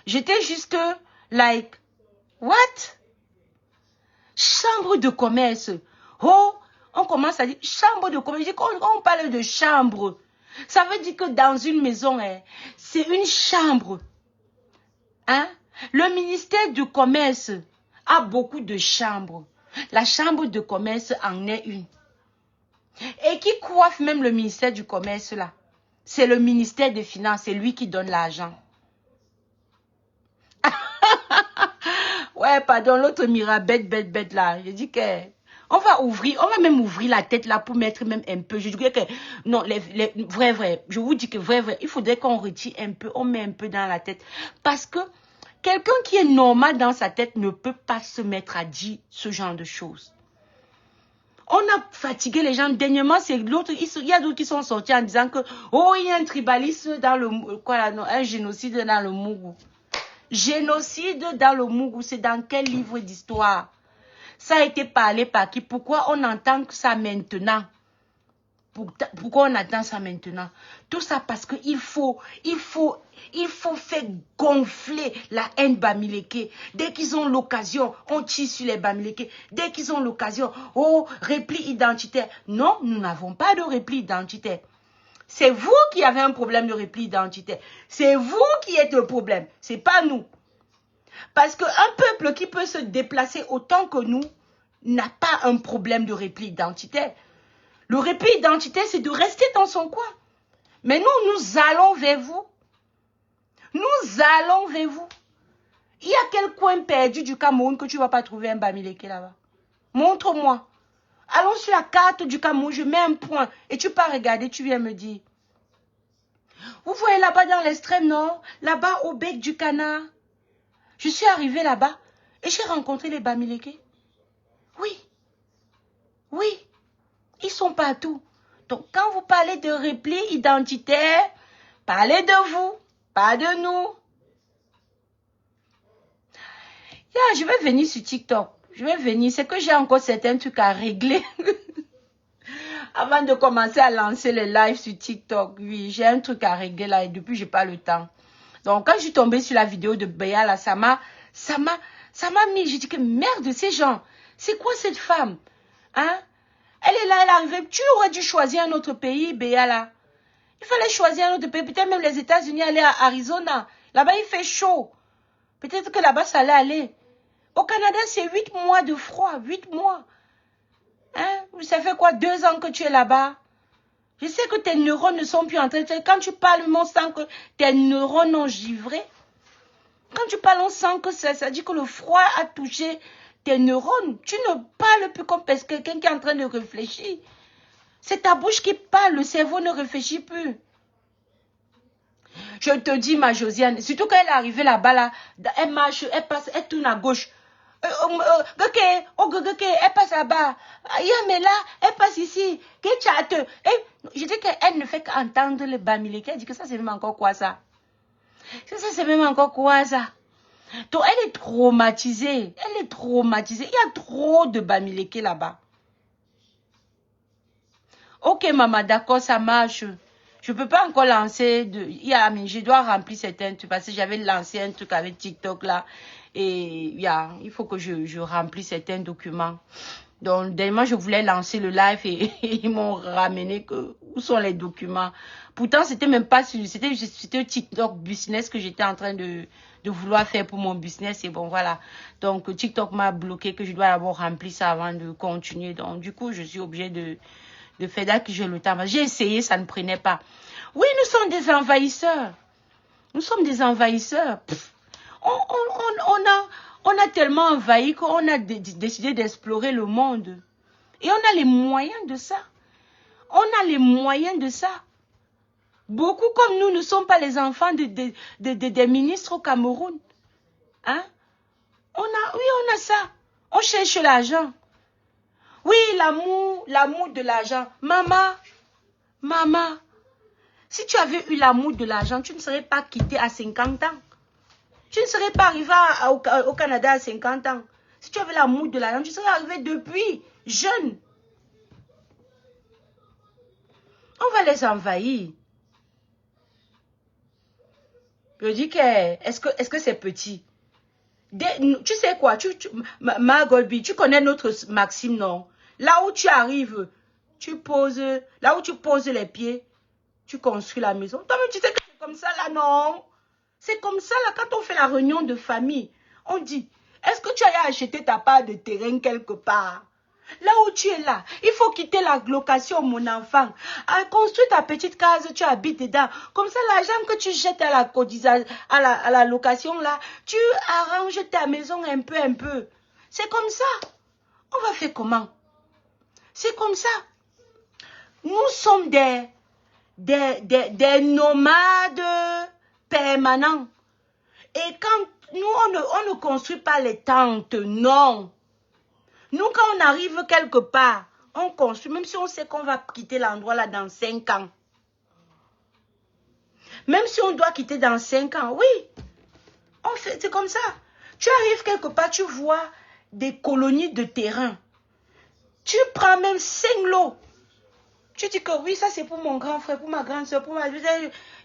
j'étais juste like, what? Chambre de commerce. Oh, on commence à dire chambre de commerce. On parle de chambre. Ça veut dire que dans une maison, c'est une chambre. Hein? Le ministère du commerce a beaucoup de chambres. La chambre de commerce en est une. Et qui coiffe même le ministère du commerce là? C'est le ministère des Finances, c'est lui qui donne l'argent. Ouais, pardon, l'autre mira bête là. Je dis que on va même ouvrir la tête là pour mettre même un peu. Je dis que non, vrai, je vous dis que vrai, il faudrait qu'on retire un peu, on met un peu dans la tête. Parce que quelqu'un qui est normal dans sa tête ne peut pas se mettre à dire ce genre de choses. On a fatigué les gens. Dernièrement, c'est l'autre. Il y a d'autres qui sont sortis en disant que oh, il y a un tribalisme dans le un génocide dans le Mougou. Génocide dans le Mougou, c'est dans quel livre d'histoire? Ça a été parlé par qui? Pourquoi on entend ça maintenant? Pourquoi on attend ça maintenant? Tout ça parce qu'il faut faire gonfler la haine Bamileke. Dès qu'ils ont l'occasion, on tire sur les Bamileke. Dès qu'ils ont l'occasion, oh, repli identitaire. Non, nous n'avons pas de repli identitaire. C'est vous qui avez un problème de repli identitaire. C'est vous qui êtes le problème. C'est pas nous. Parce qu'un peuple qui peut se déplacer autant que nous n'a pas un problème de repli identitaire. Le repli identitaire, c'est de rester dans son coin. Mais nous allons vers vous. Nous allons vers vous. Il y a quel coin perdu du Cameroun que tu ne vas pas trouver un Bamileke là-bas? Montre-moi. Allons sur la carte du Cameroun, je mets un point. Et tu peux regarder, tu viens me dire. Vous voyez là-bas dans l'extrême nord, là-bas au bec du canard. Je suis arrivée là-bas et j'ai rencontré les Bamileke. Oui. Ils sont partout. Donc, quand vous parlez de repli identitaire, parlez de vous, pas de nous. Je vais venir sur TikTok. C'est que j'ai encore certains trucs à régler. Avant de commencer à lancer les lives sur TikTok, oui, j'ai un truc à régler là et depuis, j'ai pas le temps. Donc, quand je suis tombée sur la vidéo de Béa là, ça m'a mis, j'ai dit que merde, ces gens, c'est quoi cette femme? Hein? Elle est là, elle est arrivée. Tu aurais dû choisir un autre pays, Béa, là. Il fallait choisir un autre pays. Peut-être même les États-Unis, aller à Arizona. Là-bas, il fait chaud. Peut-être que là-bas, ça allait aller. Au Canada, c'est 8 mois de froid. 8 mois. Hein? Ça fait quoi? 2 ans que tu es là-bas? Je sais que tes neurones ne sont plus en train de... Quand tu parles, on sent que tes neurones ont givré. Quand tu parles, on sent que ça dit que le froid a touché... tes neurones, tu ne parles plus comme quelqu'un qui est en train de réfléchir. C'est ta bouche qui parle, le cerveau ne réfléchit plus. Je te dis, ma Josiane, surtout quand elle est arrivée là-bas, là, elle marche, elle passe, elle tourne à gauche. Elle passe là-bas. Mais là, elle passe ici. Je dis qu'elle ne fait qu'entendre le Bamileke. Elle dit que ça, c'est même encore quoi ça? Ça, c'est même encore quoi ça? Donc, elle est traumatisée. Elle est traumatisée. Il y a trop de Bamileke là-bas. Ok, maman, d'accord, ça marche. Je ne peux pas encore lancer. Mais je dois remplir certains trucs parce que j'avais lancé un truc avec TikTok là. Et il faut que je remplisse certains documents. Donc, dernièrement, je voulais lancer le live et ils m'ont ramené que où sont les documents. Pourtant, c'était même pas c'était un TikTok business que j'étais en train de vouloir faire pour mon business. Et bon, voilà. Donc, TikTok m'a bloqué que je dois d'abord remplir ça avant de continuer. Donc, du coup, je suis obligée de faire dès que j'ai le temps. J'ai essayé, ça ne prenait pas. Oui, nous sommes des envahisseurs. Nous sommes des envahisseurs. On a tellement envahi qu'on a décidé d'explorer le monde. Et on a les moyens de ça. On a les moyens de ça. Beaucoup comme nous ne sommes pas les enfants des ministres au Cameroun. Hein? Oui, on a ça. On cherche l'argent. Oui, l'amour de l'argent. Maman, si tu avais eu l'amour de l'argent, tu ne serais pas quitté à 50 ans. Tu ne serais pas arrivé au Canada à 50 ans. Si tu avais l'amour de l'argent, tu serais arrivé depuis jeune. On va les envahir. Je dis que, est-ce que c'est petit? Tu sais quoi, Margolby, tu connais notre maxime, non? Là où tu arrives, là où tu poses les pieds, tu construis la maison. Toi, mais tu sais que c'est comme ça là, non? C'est comme ça là, quand on fait la réunion de famille, on dit, est-ce que tu as acheté ta part de terrain quelque part? Là où tu es là, il faut quitter la location, mon enfant. Construis ta petite case, tu habites dedans. Comme ça, l'argent que tu jettes à la location, là, tu arranges ta maison un peu. C'est comme ça. On va faire comment? C'est comme ça. Nous sommes des nomades permanents. Et quand nous, on ne construit pas les tentes, non. Nous, quand on arrive quelque part, on construit, même si on sait qu'on va quitter l'endroit là dans 5 ans. Même si on doit quitter dans 5 ans, oui. C'est comme ça. Tu arrives quelque part, tu vois des colonies de terrain. Tu prends même 5 lots. Tu dis que oui, ça c'est pour mon grand frère, pour ma grande soeur, pour ma...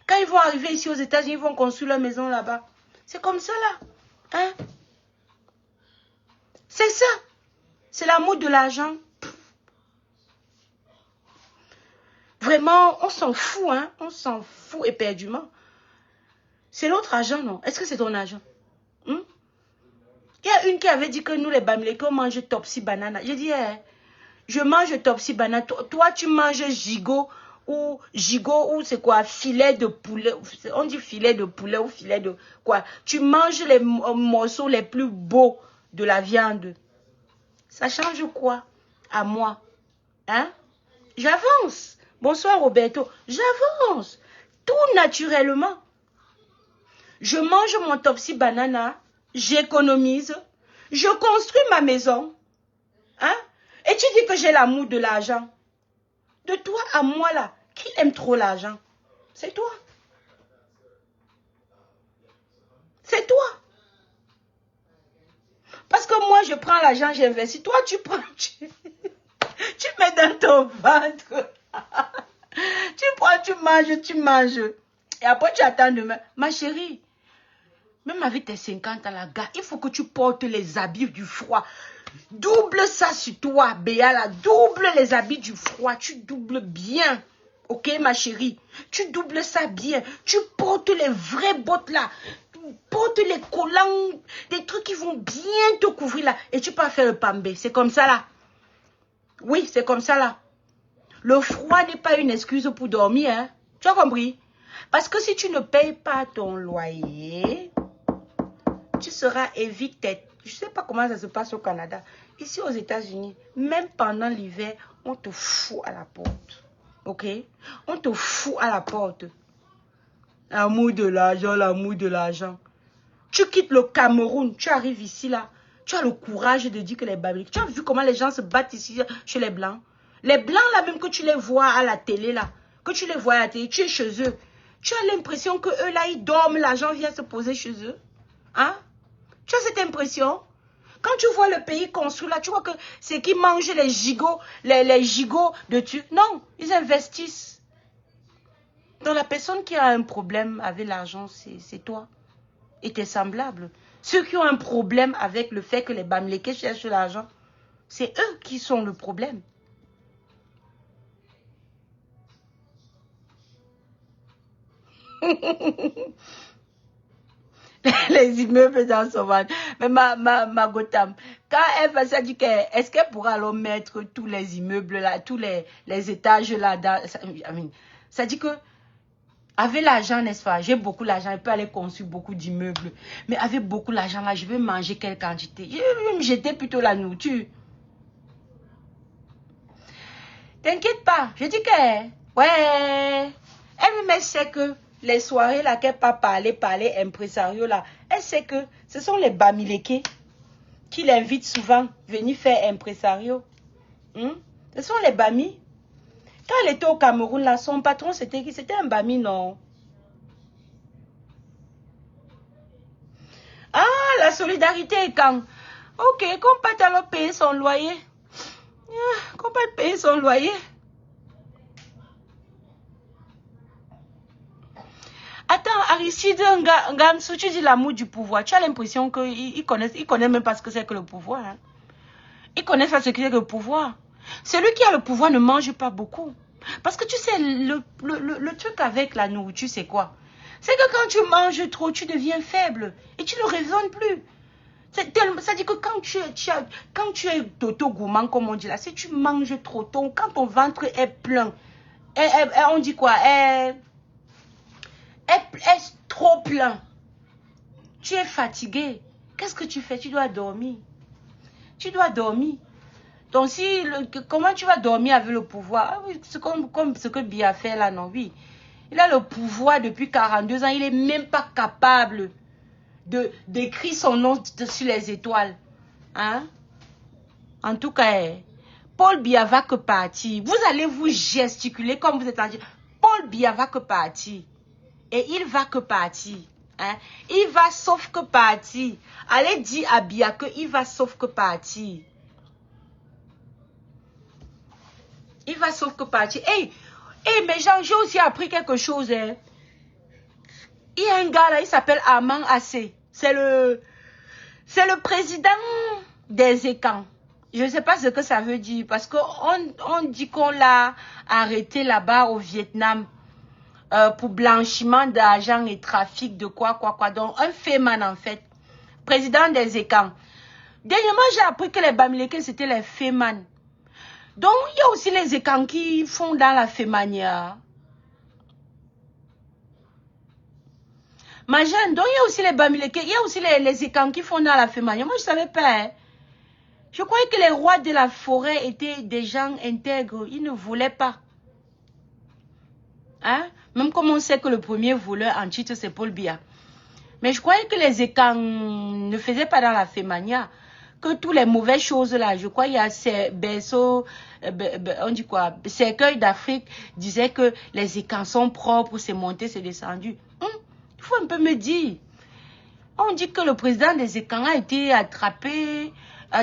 Quand ils vont arriver ici aux États-Unis, ils vont construire leur maison là-bas. C'est comme ça là. Hein? C'est ça. C'est l'amour de l'argent. Vraiment, on s'en fout, hein. On s'en fout éperdument. C'est l'autre argent, non? Est-ce que c'est ton argent? Il y a une qui avait dit que nous, les Bamileke, on mange Topsy Banana. J'ai dit, je mange Topsy Banana. Toi, tu manges gigot ou c'est quoi? Filet de poulet. On dit filet de poulet ou filet de quoi? Tu manges les morceaux les plus beaux de la viande. Ça change quoi à moi? Hein? J'avance. Bonsoir Roberto. J'avance. Tout naturellement. Je mange mon Topsy Banana. J'économise. Je construis ma maison. Hein? Et tu dis que j'ai l'amour de l'argent. De toi à moi là. Qui aime trop l'argent? C'est toi. C'est toi. Parce que moi, je prends l'argent, j'investis. Toi, tu prends, tu mets dans ton ventre. Tu prends, tu manges. Et après, tu attends demain. Ma chérie, même avec tes 50 ans, la gars, il faut que tu portes les habits du froid. Double ça sur toi, Béa, là. Double les habits du froid. Tu doubles bien. Ok, ma chérie? Tu doubles ça bien. Tu portes les vraies bottes, là. Porte les collants, des trucs qui vont bien te couvrir là. Et tu peux faire le pambé. C'est comme ça là. Oui, c'est comme ça là. Le froid n'est pas une excuse pour dormir. Hein? Tu as compris? Parce que si tu ne payes pas ton loyer, tu seras évicté. Je ne sais pas comment ça se passe au Canada. Ici aux États-Unis, même pendant l'hiver, on te fout à la porte. Ok? On te fout à la porte. L'amour de l'argent, l'amour de l'argent. Tu quittes le Cameroun, tu arrives ici là. Tu as le courage de dire que les Bamileke. Tu as vu comment les gens se battent ici chez les Blancs? Les Blancs là, même que tu les vois à la télé là, que tu les vois à la télé, tu es chez eux. Tu as l'impression que eux là, ils dorment, l'argent vient se poser chez eux. Hein? Tu as cette impression? Quand tu vois le pays construit là, tu vois que c'est qui mangent les gigots, les gigots de tu. Non, ils investissent. Donc la personne qui a un problème avec l'argent, c'est toi et tes semblables. Ceux qui ont un problème avec le fait que les Bamileke cherchent l'argent, c'est eux qui sont le problème. Les immeubles dans son ventre. Mais ma Gotham, quand elle va ça dit est-ce qu'elle pourra alors mettre tous les immeubles là, tous les étages là, ça dit que avec l'argent, n'est-ce pas? J'ai beaucoup d'argent, je peux aller construire beaucoup d'immeubles. Mais avec beaucoup d'argent là, je vais manger quelle quantité? Je vais me jeter plutôt la nourriture. T'inquiète pas. Je dis que, ouais. Elle sait que les soirées là qu'elle pas parler impresario là, elle sait que ce sont les Bamileke qui l'invitent souvent venir faire impresario. Ce sont les Bami. Quand elle était au Cameroun là, son patron c'était qui? C'était un Bami, non? Ah, la solidarité est quand? Ok, qu'on peut alors payer son loyer. Qu'on peut payer son loyer. Attends, Aristide Ngamsou, tu dis l'amour du pouvoir. Tu as l'impression qu'ils connaissent même pas ce que c'est que le pouvoir. Hein? Ils connaissent pas ce que c'est que le pouvoir. Celui qui a le pouvoir ne mange pas beaucoup. Parce que tu sais, le truc avec la nourriture, c'est quoi? C'est que quand tu manges trop, tu deviens faible. Et tu ne raisonnes plus. Ça dit que quand tu es toto gourmand, comme on dit là, si tu manges trop tôt, quand ton ventre est plein, on dit quoi? Est trop plein. Tu es fatigué. Qu'est-ce que tu fais? Tu dois dormir. Tu dois dormir. Donc, comment tu vas dormir avec le pouvoir? C'est comme ce que Biya fait là, non? Oui. Il a le pouvoir depuis 42 ans. Il n'est même pas capable d'écrire son nom sur les étoiles. Hein? En tout cas, Paul Biya va que partir. Vous allez vous gesticuler comme vous êtes en train. Paul Biya va que partir. Et il va que partir. Hein? Il va sauf que partir. Allez dire à Biya qu'il va sauf que partir. Il va sauf que partir. Hey, mais j'ai aussi appris quelque chose. Hein? Il y a un gars là, il s'appelle Armand Assé. C'est le président des Écans. Je ne sais pas ce que ça veut dire. Parce qu'on dit qu'on l'a arrêté là-bas au Vietnam. Pour blanchiment d'argent et trafic de quoi. Donc, un féman en fait. Président des Écans. Dernièrement, j'ai appris que les Bamileke, c'était les fémans. Donc, il y a aussi les Écans qui font dans la fémania. Ma jeune, donc il y a aussi les Bamileke, il y a aussi les Écans qui font dans la fémania. Moi, je ne savais pas. Hein. Je croyais que les rois de la forêt étaient des gens intègres. Ils ne voulaient pas. Hein? Même comme on sait que le premier voleur en titre, c'est Paul Biya. Mais je croyais que les Écans ne faisaient pas dans la fémania. Que toutes les mauvaises choses là, je crois il y a ces berceaux, on dit quoi, cercueil d'Afrique disait que les Écans sont propres, c'est monté, c'est descendu. Il faut un peu me dire. On dit que le président des Écans a été attrapé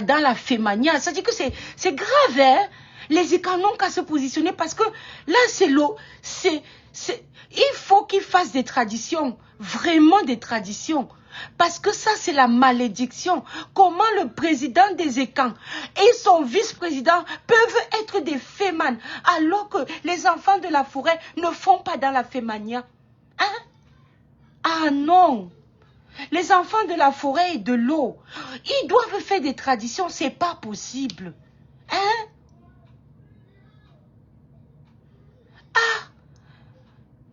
dans la fémania. Ça dit que c'est grave, hein? Les Écans n'ont qu'à se positionner parce que là, c'est l'eau. Il faut qu'ils fassent des traditions, vraiment des traditions. Parce que ça, c'est la malédiction. Comment le président des Écans et son vice-président peuvent être des fémans alors que les enfants de la forêt ne font pas dans la fémania? Hein? Ah non! Les enfants de la forêt et de l'eau, ils doivent faire des traditions, c'est pas possible. Hein? Ah!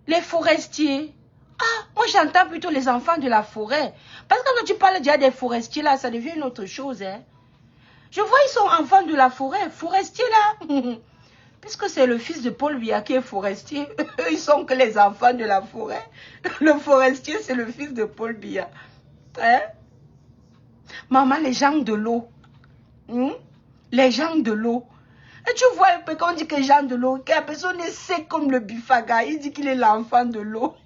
Les forestiers. Ah, moi j'entends plutôt les enfants de la forêt. Parce que quand tu parles déjà des forestiers là, ça devient une autre chose. Hein? Je vois, ils sont enfants de la forêt. Forestiers là. Puisque c'est le fils de Paul Biya qui est forestier. Eux, ils sont que les enfants de la forêt. Le forestier, c'est le fils de Paul Biya. Hein? Maman, les gens de l'eau. Les gens de l'eau. Et tu vois un peu quand on dit que les gens de l'eau, que la personne est sec comme le bifaga. Il dit qu'il est l'enfant de l'eau.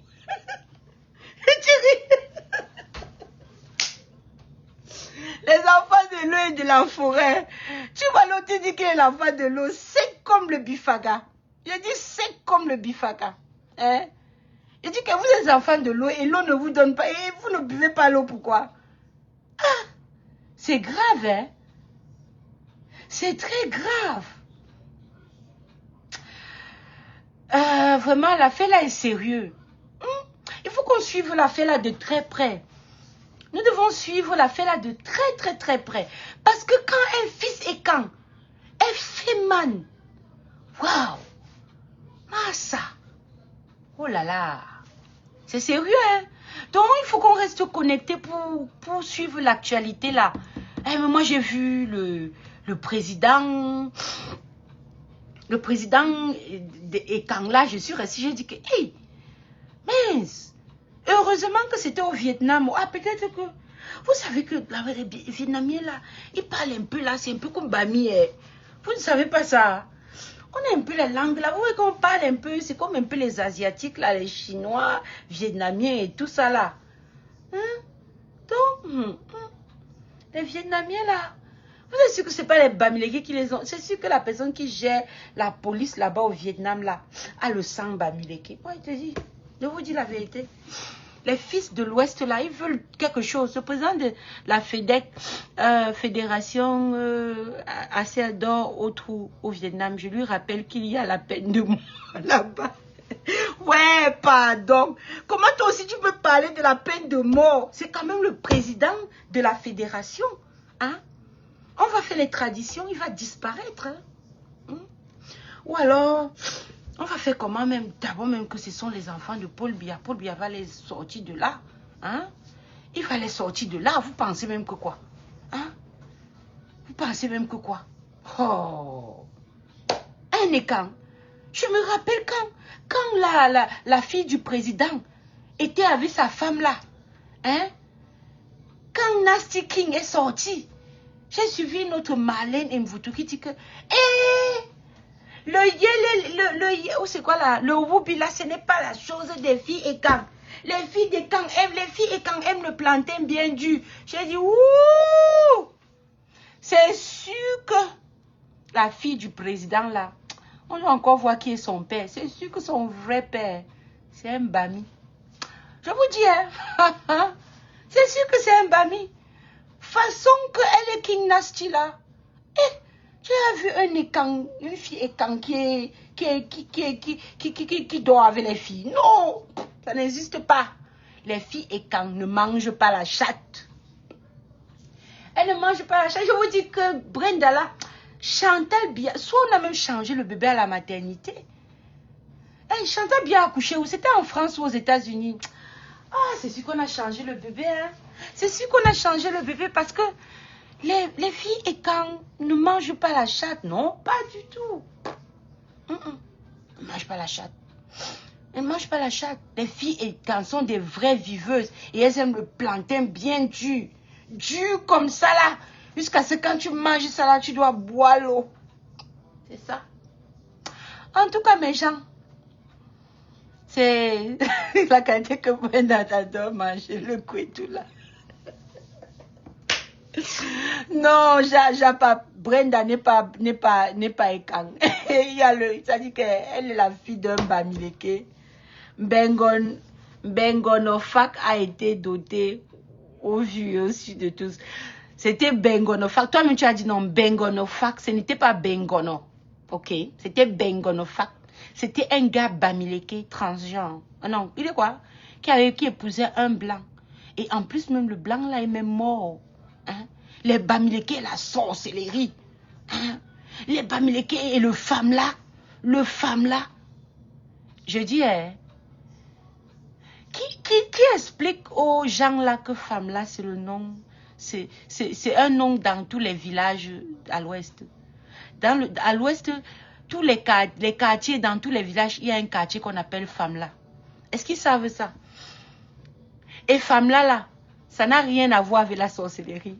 Et tu ris. Les enfants de l'eau et de la forêt. Tu vois l'autre, il dit qu'il est l'enfant de l'eau, sec comme le bifaga. Je dis sec comme le bifaga. Hein? Il dit que vous êtes enfants de l'eau et l'eau ne vous donne pas. Et vous ne buvez pas l'eau, pourquoi? Ah, c'est grave, hein? C'est très grave. Vraiment, l'affaire là est sérieuse. Il faut qu'on suive l'affaire là de très près. Nous devons suivre l'affaire là de très près. Parce que quand un fils est quand, un féman, waouh, massa, oh là là, c'est sérieux, hein? Donc il faut qu'on reste connecté pour suivre l'actualité là. Mais moi j'ai vu le président Le président et quand là, je suis restée, j'ai dit que, hey, mince, heureusement que c'était au Vietnam. Ah, peut-être que, vous savez que les Vietnamiens là, ils parlent un peu là, c'est un peu comme Bami. Vous ne savez pas ça. On a un peu la langue là, vous voyez qu'on parle un peu, c'est comme un peu les Asiatiques là, les Chinois, Vietnamiens et tout ça là. Hein? Donc, les Vietnamiens là, vous êtes sûr que ce n'est pas les Bamileke qui les ont. C'est sûr que la personne qui gère la police là-bas au Vietnam là a le sang Bamileke. Moi, je vous dis la vérité. Les fils de l'Ouest là, ils veulent quelque chose. Le président de la fédération assez d'or au trou au Vietnam, je lui rappelle qu'il y a la peine de mort là-bas. Ouais, pardon. Comment toi aussi tu peux parler de la peine de mort? C'est quand même le président de la fédération. Hein? On va faire les traditions, il va disparaître. Hein? Ou alors, on va faire comment même? D'abord même que ce sont les enfants de Paul Biya. Paul Biya va les sortir de là. Hein? Il va les sortir de là. Vous pensez même que quoi? Hein? Vous pensez même que quoi? Oh! Un écan. Je me rappelle quand la fille du président était avec sa femme là. Hein? Quand Nasty King est sorti, j'ai suivi notre Marlène Mvutu qui dit que c'est quoi là? Le woubi là, ce n'est pas la chose des filles et quand. Les filles et quand aiment le plantain bien dur. J'ai dit, ouh! C'est sûr que la fille du président là, on doit encore voir qui est son père. C'est sûr que son vrai père, c'est un Bami. Je vous dis, hein? C'est sûr que c'est un Bami. Façon qu'elle est King Nasty là. Eh, tu as vu un écan, une fille écan qui dort avec les filles. Non, ça n'existe pas. Les filles écan ne mangent pas la chatte. Elles ne mangent pas la chatte. Je vous dis que Brenda là, Chantal Biya, soit on a même changé le bébé à la maternité. Hey, Chantal Biya a accouché où? C'était en France ou aux États-Unis? Ah, c'est sûr qu'on a changé le bébé, hein. C'est sûr qu'on a changé le bébé parce que les filles et quand ne mangent pas la chatte, non, pas du tout. Elles ne mangent pas la chatte. Elles ne mangent pas la chatte. Les filles et quand sont des vraies viveuses et elles aiment le plantain bien dur. Dur comme ça là. Jusqu'à ce que quand tu manges ça là, tu dois boire l'eau. C'est ça. En tout cas, mes gens, c'est la qualité que Brenda t'adore manger, le couetou là. Non, Brenda n'est pas écan. Il y a ça dit qu'elle est la fille d'un Bamileke. Bengonofak a été doté au vu au-dessus de tous. C'était Bengonofak. Toi-même, tu as dit non, Bengonofak. Ce n'était pas Bengono. Ok? C'était Bengonofak. C'était un gars Bamileke transgenre. Non, il est quoi? Qui épousait un blanc. Et en plus, même le blanc là est même mort. Hein? Les Bamileke, la sorcellerie. Hein? Les Bamileke et le femme là. Je dis, qui explique aux gens là que femme là, c'est le nom. C'est un nom dans tous les villages à l'ouest. À l'ouest, tous les quartiers, dans tous les villages, il y a un quartier qu'on appelle femme là. Est-ce qu'ils savent ça? Et femme là, ça n'a rien à voir avec la sorcellerie.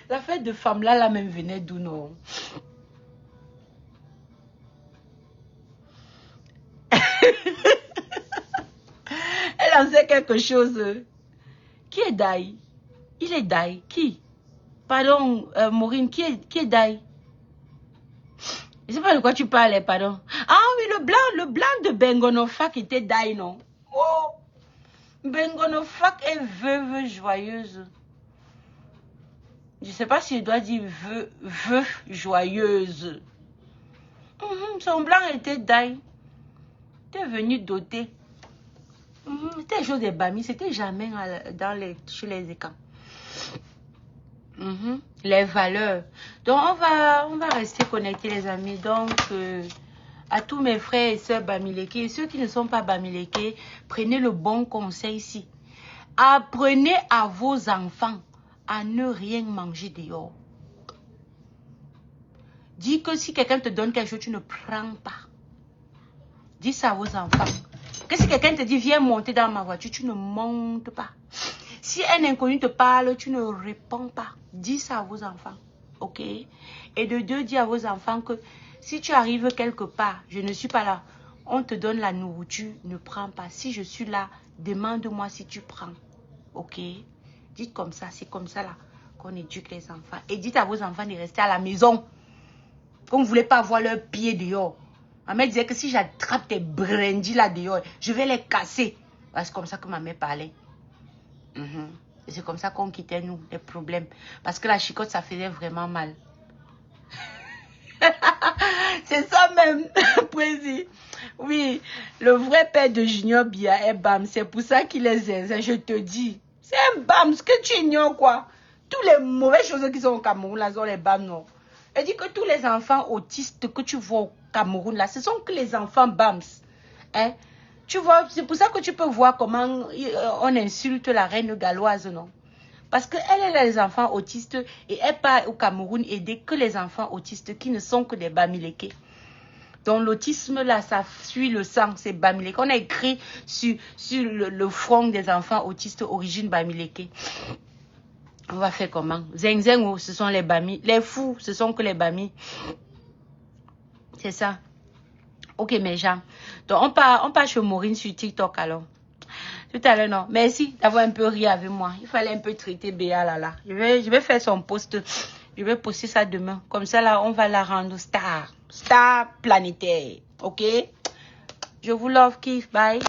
La fête de femme là même venait d'où, non? Elle en sait quelque chose. Qui est Dai? Il est Dai. Qui? Pardon, Maureen, qui est Dai? Je ne sais pas de quoi tu parlais, pardon. Ah oui, le blanc de Bengonofak était Dai, non? Oh! Bengonofak est veuve joyeuse. Je ne sais pas si je dois dire veuve joyeuse. Son blanc était Dai. C'était venu doter. C'était quelque chose des Bami. C'était jamais chez les écans. Les valeurs. Donc, on va rester connectés, les amis. Donc, à tous mes frères et sœurs Bamileke, et ceux qui ne sont pas Bamileke, prenez le bon conseil ici. Apprenez à vos enfants à ne rien manger dehors. Dis que si quelqu'un te donne quelque chose, tu ne prends pas. Dis ça à vos enfants. Que si quelqu'un te dit, viens monter dans ma voiture, tu ne montes pas. Si un inconnu te parle, tu ne réponds pas. Dis ça à vos enfants. Ok? Et de deux, dis à vos enfants que si tu arrives quelque part, je ne suis pas là. On te donne la nourriture, ne prends pas. Si je suis là, demande-moi si tu prends. Ok? Dites comme ça, c'est comme ça là qu'on éduque les enfants. Et dites à vos enfants de rester à la maison. Comme vous ne voulez pas voir leurs pieds dehors. Ma mère disait que si j'attrape tes brindilles là dehors, je vais les casser. C'est comme ça que ma mère parlait. Et c'est comme ça qu'on quittait nous, les problèmes. Parce que la chicotte, ça faisait vraiment mal. C'est ça même, Président. Oui, le vrai père de Junior Bia est Bam. C'est pour ça qu'il est zinzin, je te dis. C'est un Bam, ce que tu ignores quoi. Toutes les mauvaises choses qui sont au Cameroun, là, sont les Bam, non. Elle dit que tous les enfants autistes que tu vois au Cameroun, là, ce sont que les enfants Bams. Hein? Tu vois, c'est pour ça que tu peux voir comment on insulte la reine galloise, non? Parce qu'elle a les enfants autistes et elle part au Cameroun aider que les enfants autistes qui ne sont que des Bamileke. Donc l'autisme là, ça suit le sang, c'est Bamileke. On a écrit sur le front des enfants autistes origine Bamileke. On va faire comment? Zeng Zeng, ce sont les Bami. Les fous, ce sont que les Bami. C'est ça. Ok mes gens. Donc on part chez Maureen sur TikTok alors. Tout à l'heure, non. Merci d'avoir un peu ri avec moi. Il fallait un peu traiter Béa là. Je vais faire son post. Je vais poster ça demain. Comme ça, là, on va la rendre star. Star planétaire. OK? Je vous love, kiff. Bye.